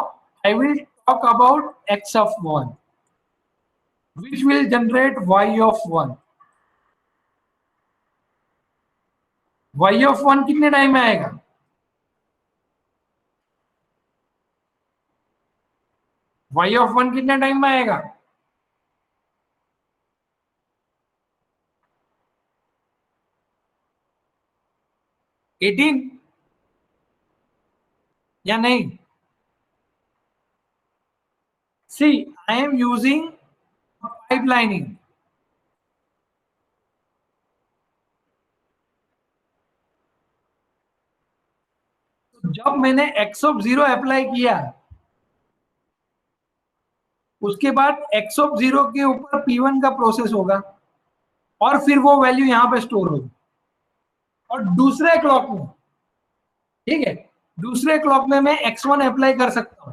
I will talk about x of 1 which will generate y of 1. y of 1 कितने time में आएगा? y of 1 कितने time में आएगा? Eighteen या नहीं? See, I am using pipelining. जब मैंने x of 0 अप्लाई किया उसके बाद x of 0 के ऊपर p1 का प्रोसेस होगा और फिर वो वैल्यू यहां पे स्टोर होगी। और दूसरे क्लॉक में, ठीक है, दूसरे क्लॉक में मैं x1 अप्लाई कर सकता हूं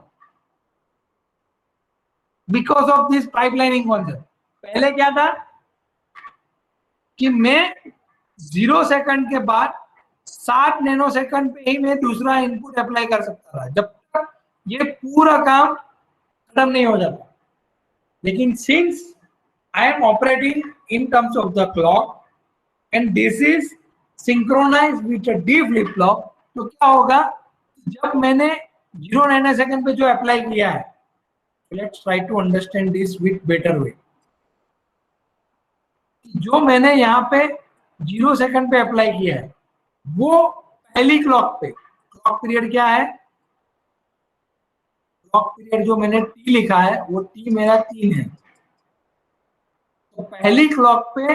because of this pipelining concept. पहले क्या था कि मैं 0 सेकंड के बाद 7 नैनोसेकंड पे ही मैं दूसरा इनपुट अप्लाई कर सकता था जब तक ये पूरा काम खत्म नहीं हो जाता। लेकिन since I am operating in terms of the clock and this is synchronized with a D flip flop, तो क्या होगा, जब मैंने 0 नैनोसेकंड पे जो अप्लाई किया है, let's try to understand this with better way. जो मैंने यहाँ पे 0 सेकंड पे अप्लाई किया है वो पहली क्लॉक पे, क्लॉक पीरियड क्या है, क्लॉक पीरियड जो मैंने टी लिखा है वो टी मेरा 3 है, तो पहली क्लॉक पे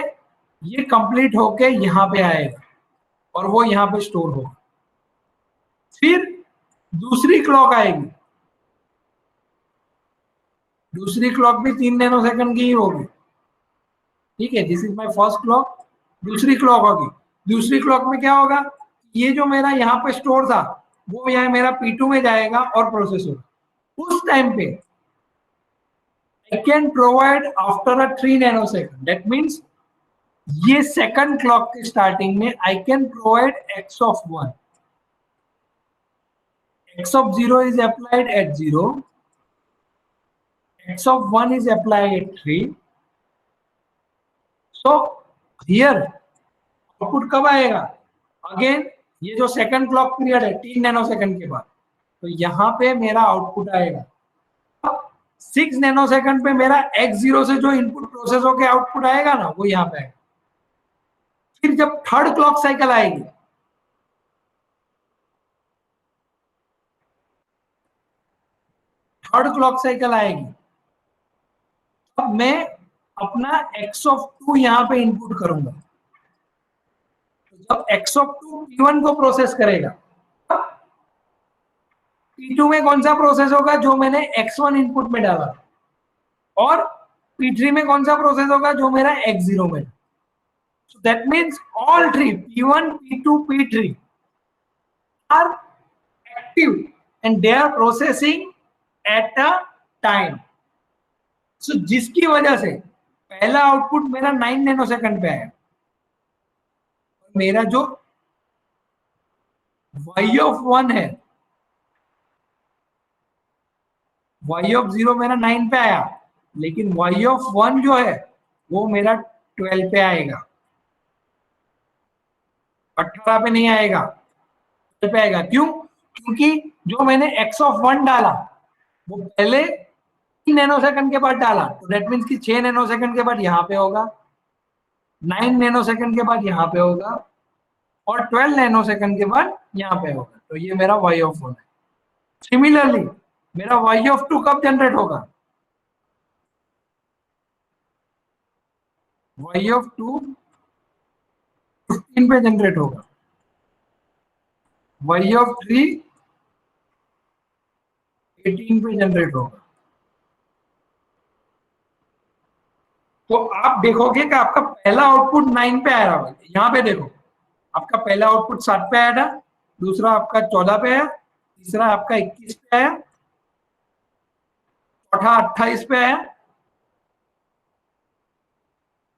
ये कंप्लीट होके यहाँ पे आएगा और वो यहाँ पे स्टोर होगा। फिर दूसरी क्लॉक आएगी, दूसरी क्लॉक भी 3 नैनोसेकंड की ही होगी, ठीक है, this is my first clock, दूसरी क्लॉक होगी, दूसरी क्लॉक में क्या होगा, ये जो मेरा यहाँ पे स्टोर था वो यहाँ मेरा P2 में जाएगा और प्रोसेस होगा। उस टाइम पे I can provide after a 3 nanosecond, that means ये सेकंड क्लॉक के स्टार्टिंग में I can provide x of 1, x of 0 is applied at 0, x of 1 is applied at 3. So here output कब आएगा, again ये जो second clock period है 3 nanosecond के बाद, तो यहाँ पे मेरा आउटपुट आएगा। 6 नैनोसेकंड पे मेरा x0 से जो इनपुट प्रोसेस होके आउटपुट आएगा ना, वो यहाँ पे आएगा। फिर जब थर्ड क्लॉक साइकिल आएगी, थर्ड क्लॉक साइकिल आएगी, अब मैं अपना x of 2 यहाँ पे इनपुट करूंगा। जब x of 2 P1 को प्रोसेस करेगा, P2 में कौन सा प्रोसेस होगा, जो मैंने x1 इनपुट में डाला, और P3 में कौन सा प्रोसेस होगा, जो मेरा x0 में। So that means all three P1, P2, P3 are active and they are processing at a time. So जिसकी वजह से पहला आउटपुट मेरा 9 नैनोसेकंड पे आया, मेरा जो y of 1 है, y of 0 मेरा 9 पे आया, लेकिन y of 1 जो है वो मेरा 12 पे आएगा, 18 पे नहीं आएगा, 12 पे आएगा। क्यों? क्योंकि जो मैंने x of 1 डाला वो पहले 3 नैनोसेकंड के बाद डाला, तो दैट मीन्स कि 6 नैनोसेकंड के बाद यहाँ पे होगा, 9 नैनोसेकंड के बाद यहाँ पे होगा, और 12 नैनोसेकंड के बाद यहाँ पे होगा। तो ये मेरा y of 1 है। सिमिलरली मेरा y of 2 कब जनरेट होगा, y of 2 15 पे जनरेट होगा, y of 3 18 पे जनरेट होगा। तो आप देखोगे कि आपका पहला आउटपुट 9 पे आ रहा है। यहाँ पे देखो, आपका पहला आउटपुट 7 पे आया था, दूसरा आपका 14 पे आया, तीसरा आपका 21 पे आया, चौथा 28 पे आया।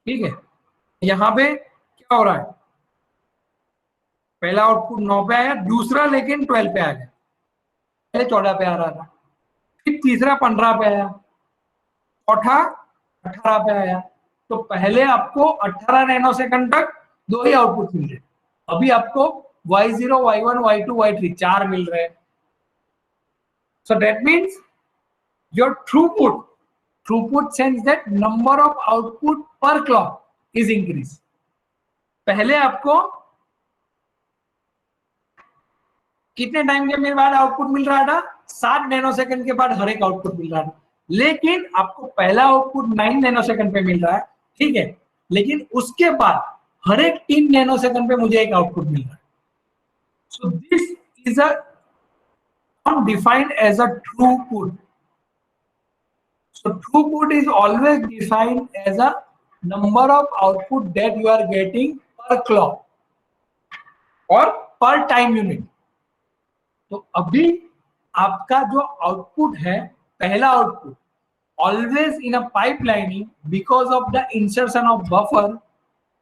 ठीक है, यहाँ पे क्या हो रहा है, पहला आउटपुट 9 पे आया, दूसरा लेकिन 12 पे आ गया, पहले 14 पे आ रहा था, फिर तीसरा 15 पे आया, चौथा 18 पे आया। तो पहले आपको 18 नैनोसेकंड तक दो ही आउटपुट मिल रहे, अभी आपको y0, y1, y2, y3 चार मिल रहे हैं। So that means your throughput sense that number of output per clock is increased. पहले आपको कितने टाइम के बाद आउटपुट मिल रहा था, 7 नैनोसेकंड के बाद हर एक आउटपुट मिल रहा था, लेकिन आपको पहला आउटपुट 9 नैनोसेकंड पे मिल रहा है। ठीक है, लेकिन उसके बाद हर एक 3 नैनोसेकंड पे मुझे एक आउटपुट मिल रहा है। So this is a defined as a throughput. So throughput is always defined as a number of output that you are getting per clock or per time unit. तो अभी आपका जो आउटपुट है, पहला output always in a pipelining, because of the insertion of buffer,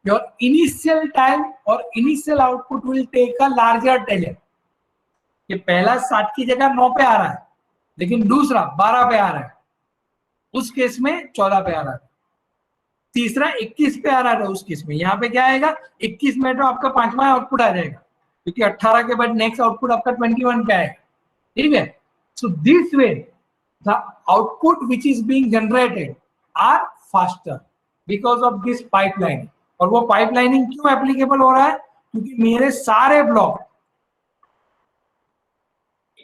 your initial time or initial output will take a larger delay. ये पहला 7 की जगह 9 पे आ रहा है, लेकिन दूसरा 12 पे आ रहा है, उस केस में 14 पे आ रहा है, तीसरा 21 पे आ रहा है, उस केस में यहाँ पे क्या आएगा, 21 में तो आपका पांचवा आउटपुट आ जाएगा, क्योंकि 18 के बाद नेक्स्ट आउटपुट आपका 21 पे आएगा। ठीक है, so this way the output which is being generated are faster because of this pipelining. और वो पाइपलाइनिंग क्यों एप्लीकेबल हो रहा है, क्योंकि मेरे सारे ब्लॉक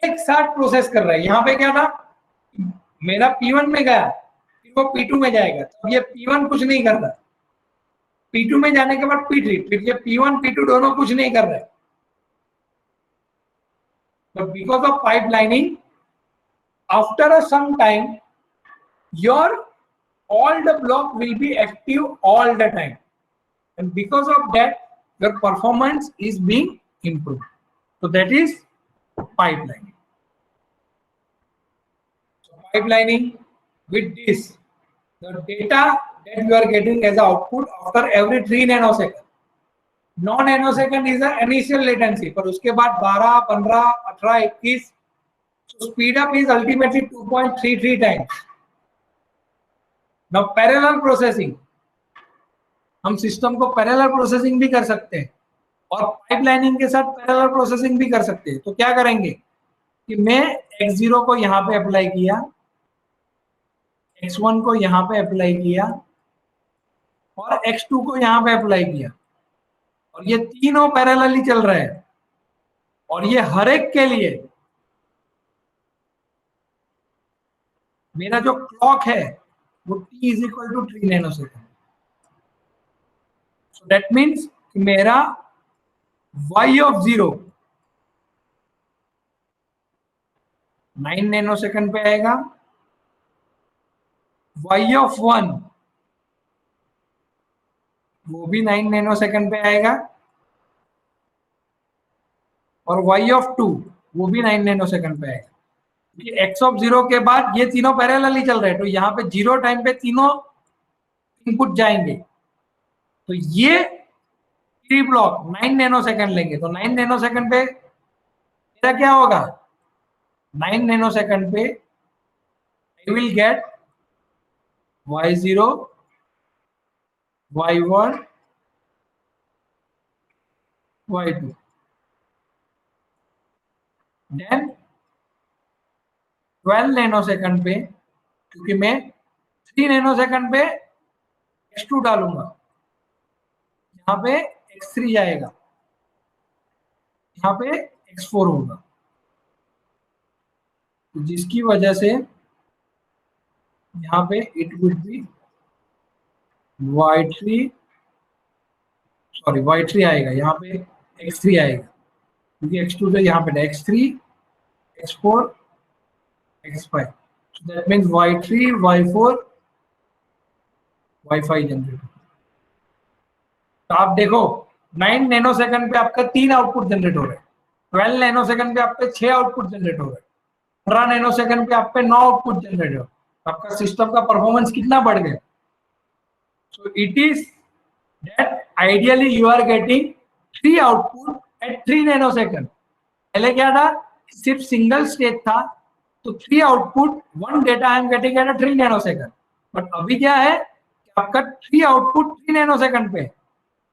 एक साथ प्रोसेस कर रहा है। यहाँ पे क्या था, मेरा P1 में गया, फिर वो P2 में जाएगा, तो ये P1 कुछ नहीं कर रहा, P2 में जाने के बाद P3, फिर ये P1 P2 दोनों कुछ नहीं कर रहे। तो because of pipelining, after a some time your all the block will be active all the time, and because of that your performance is being improved. So that is pipelining. So pipelining, with this, the data that you are getting as output after every 3 nanosecond. 9 nanosecond is the initial latency, पर उसके बाद 12, 15, 18, 21, so speed up is ultimately 2.33 times. Now parallel processing, हम system को parallel processing भी कर सकते हैं और पाइपलाइनिंग के साथ पैरेलल प्रोसेसिंग भी कर सकते हैं. तो क्या करेंगे कि मैं x0 को यहाँ पे अप्लाई किया, x1 को यहाँ पे अप्लाई किया और x2 को यहाँ पे अप्लाई किया, और ये तीनों पैरेलली चल रहे हैं, और ये हर एक के लिए मेरा जो क्लॉक है वो t is equal to 3 nanosecond. So that means मेरा y of 0 9 नैनोसेकंड पे आएगा, y of 1 वो भी 9 नैनोसेकंड पे आएगा, और y of 2 वो भी 9 नैनोसेकंड पे आएगा. x of 0 के बाद ये तीनों पैरेलली चल रहे हैं, तो यहाँ पे 0 टाइम पे तीनों इनपुट जाएंगे. तो ये 3 ब्लॉक 9 नैनोसेकंड लेंगे, तो 9 नैनोसेकंड पे मेरा क्या होगा, 9 नैनोसेकंड पे I will get y0, y1, y2. Then 12 nanosecond पे, क्योंकि मैं 3 नैनोसेकंड पे x2 डालूंगा, यहाँ पे x3 जाएगा, यहाँ पे x4 होगा, तो जिसकी वजह से यहाँ पे इट वुड बी y3 आएगा, यहाँ पे x3 आएगा, क्योंकि x2 से यहाँ पे x3, x4, x5. So that means y3, y4, y5 generate. तो आप देखो 9 नैनोसेकंड पे आपका 3 आउटपुट जनरेट हो रहे हैं, 12 नैनोसेकंड पे आप पे 6 आउटपुट जनरेट हो रहे हैं, 15 नैनोसेकंड पे आप पे 9 आउटपुट जनरेट हो रहे हैं. आपका सिस्टम का परफॉर्मेंस कितना बढ़ गया. So it is that ideally you are getting 3 output at 3 nanosecond. पहले क्या था, सिर्फ सिंगल स्टेज था, तो 3 output 1 data I am getting at 3 nanosecond. But अभी क्या है कि आपका 3 आउटपुट 3 नैनोसेकंड पे,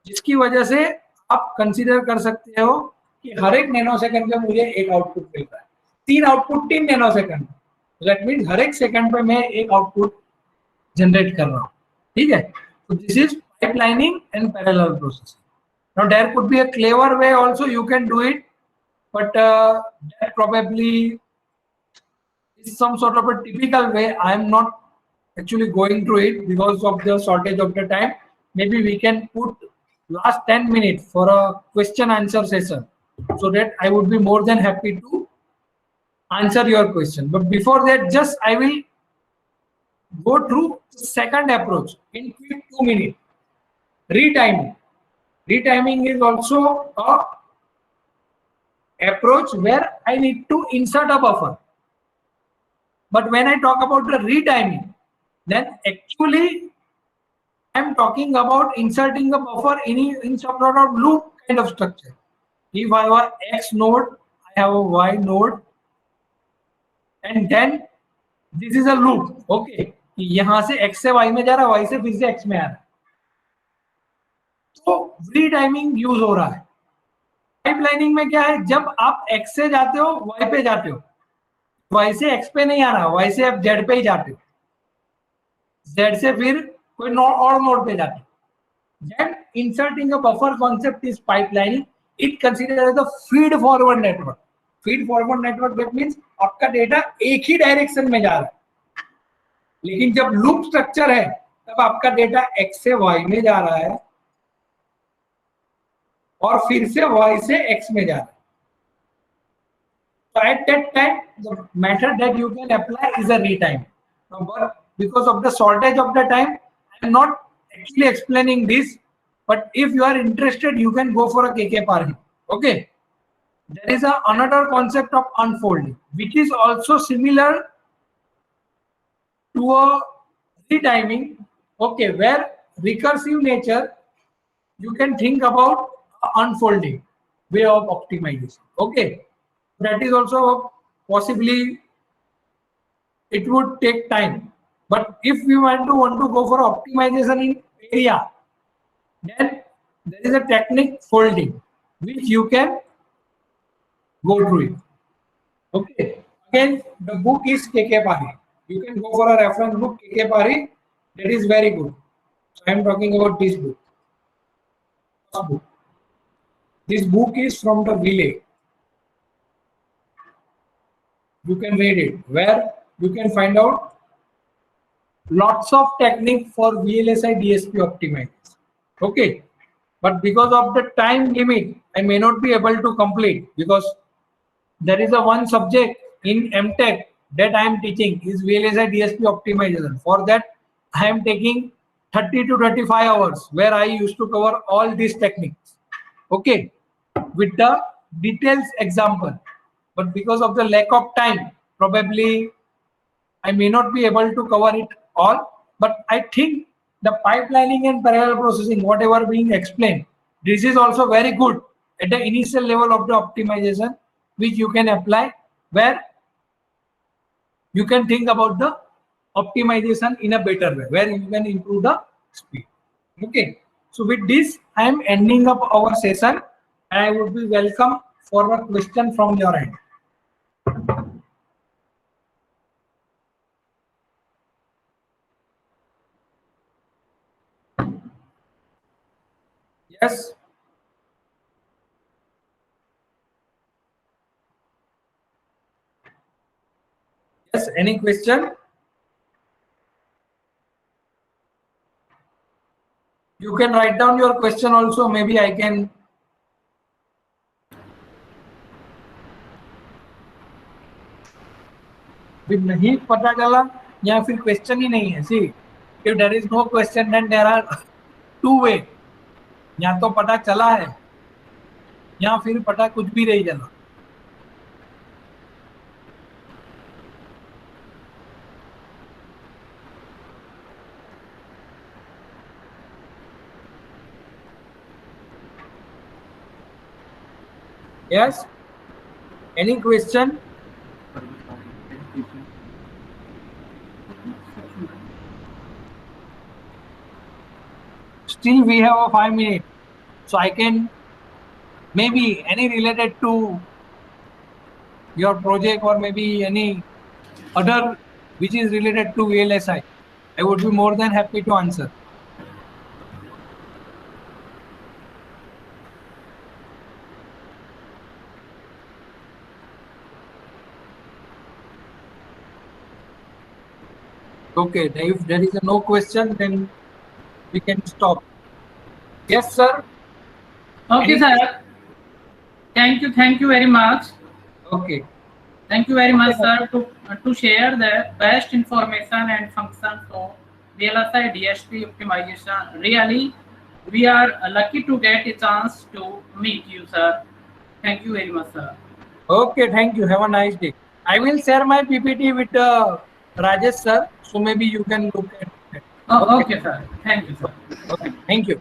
जिसकी वजह से आप कंसीडर कर सकते हो कि हर एक नैनोसेकंड पे मुझे एक आउटपुट मिलता है. 3 आउटपुट 3 नैनोसेकंड, दैट मीन्स हर एक सेकंड पे मैं एक आउटपुट जनरेट कर रहा हूँ. ठीक है, तो this is pipelining and parallel processing. Now there could be a clever way also, you can do it, but that probably is some sort of a typical way. I am not actually going through it because of the shortage of the time. Maybe we can put last 10 minutes for a question answer session, so that I would be more than happy to answer your question. But before that, just I will go through the second approach in quick 2 minutes. Retiming. Retiming is also a approach where I need to insert a buffer. But when I talk about the retiming, then actually I am talking about inserting a buffer in some sort of loop kind of structure. If I have a X node, I have a Y node, and then this is a loop. Okay, यहाँ से X से Y में जा रहा है, Y से फिर से X में आ रहा है, तो retiming यूज हो रहा है. पाइपलाइनिंग में क्या है, जब आप X से जाते हो Y पे जाते हो, Y से X पे नहीं आ रहा, Y से आप Z पे ही जाते हो, Z से फिर कोई और नोड पे जाते हो. Then inserting a buffer concept is pipelining. It considered as a feed forward network. Feed forward network that means आपका डेटा एक ही डायरेक्शन में जा रहा है, लेकिन जब लूप स्ट्रक्चर है तब आपका डेटा X से Y में जा रहा है और फिर से Y से X में जा रहा है. So at that time, the method that you can apply is a retime. Now, because of the shortage of the time, I'm not actually explaining this. But if you are interested, you can go for a KK Parhi. Okay. There is another concept of unfolding, which is also similar to a retiming. Okay, where recursive nature, you can think about unfolding way of optimization. Okay, that is also possibly, it would take time. But if we want to go for optimization in area, then there is a technique folding which you can go through it. Okay, again the book is KK Parhi. You can go for a reference book, KK Parhi. That is very good. So I am talking about this book. This book is from the Village. You can read it, where you can find out lots of technique for VLSI DSP optimizers. Okay, but because of the time limit, I may not be able to complete, because there is a one subject in MTech that I am teaching is VLSI DSP optimization. For that, I am taking 30 to 35 hours where I used to cover all these techniques. Okay, with the details example. But because of the lack of time, probably I may not be able to cover it all. But I think the pipelining and parallel processing, whatever being explained, this is also very good at the initial level of the optimization, which you can apply, where you can think about the optimization in a better way, where you can improve the speed. Okay, so with this, I am ending up our session, and I would be welcome for a question from your end. Yes. Yes, any question? You can write down your question also, maybe I can. नहीं पता चला या फिर question ही नहीं है. See, if there is no question, then there are two way. या तो पता चला है या फिर पता कुछ भी नहीं चला. Yes, any question? Still we have a 5 minutes, so I can maybe any related to your project or maybe any other which is related to VLSI. I would be more than happy to answer. Okay, if there is no question, then we can stop. Yes, sir. Okay, sir. Thank you very much. Okay. Thank you very much, sir, to share the best information and functions of VLSI DSP optimization. Really, we are lucky to get a chance to meet you, sir. Thank you very much, sir. Okay, thank you. Have a nice day. I will share my PPT with Rajesh, sir. So maybe you can look at it. Oh, okay, sir. Thank you, sir. Okay, thank you.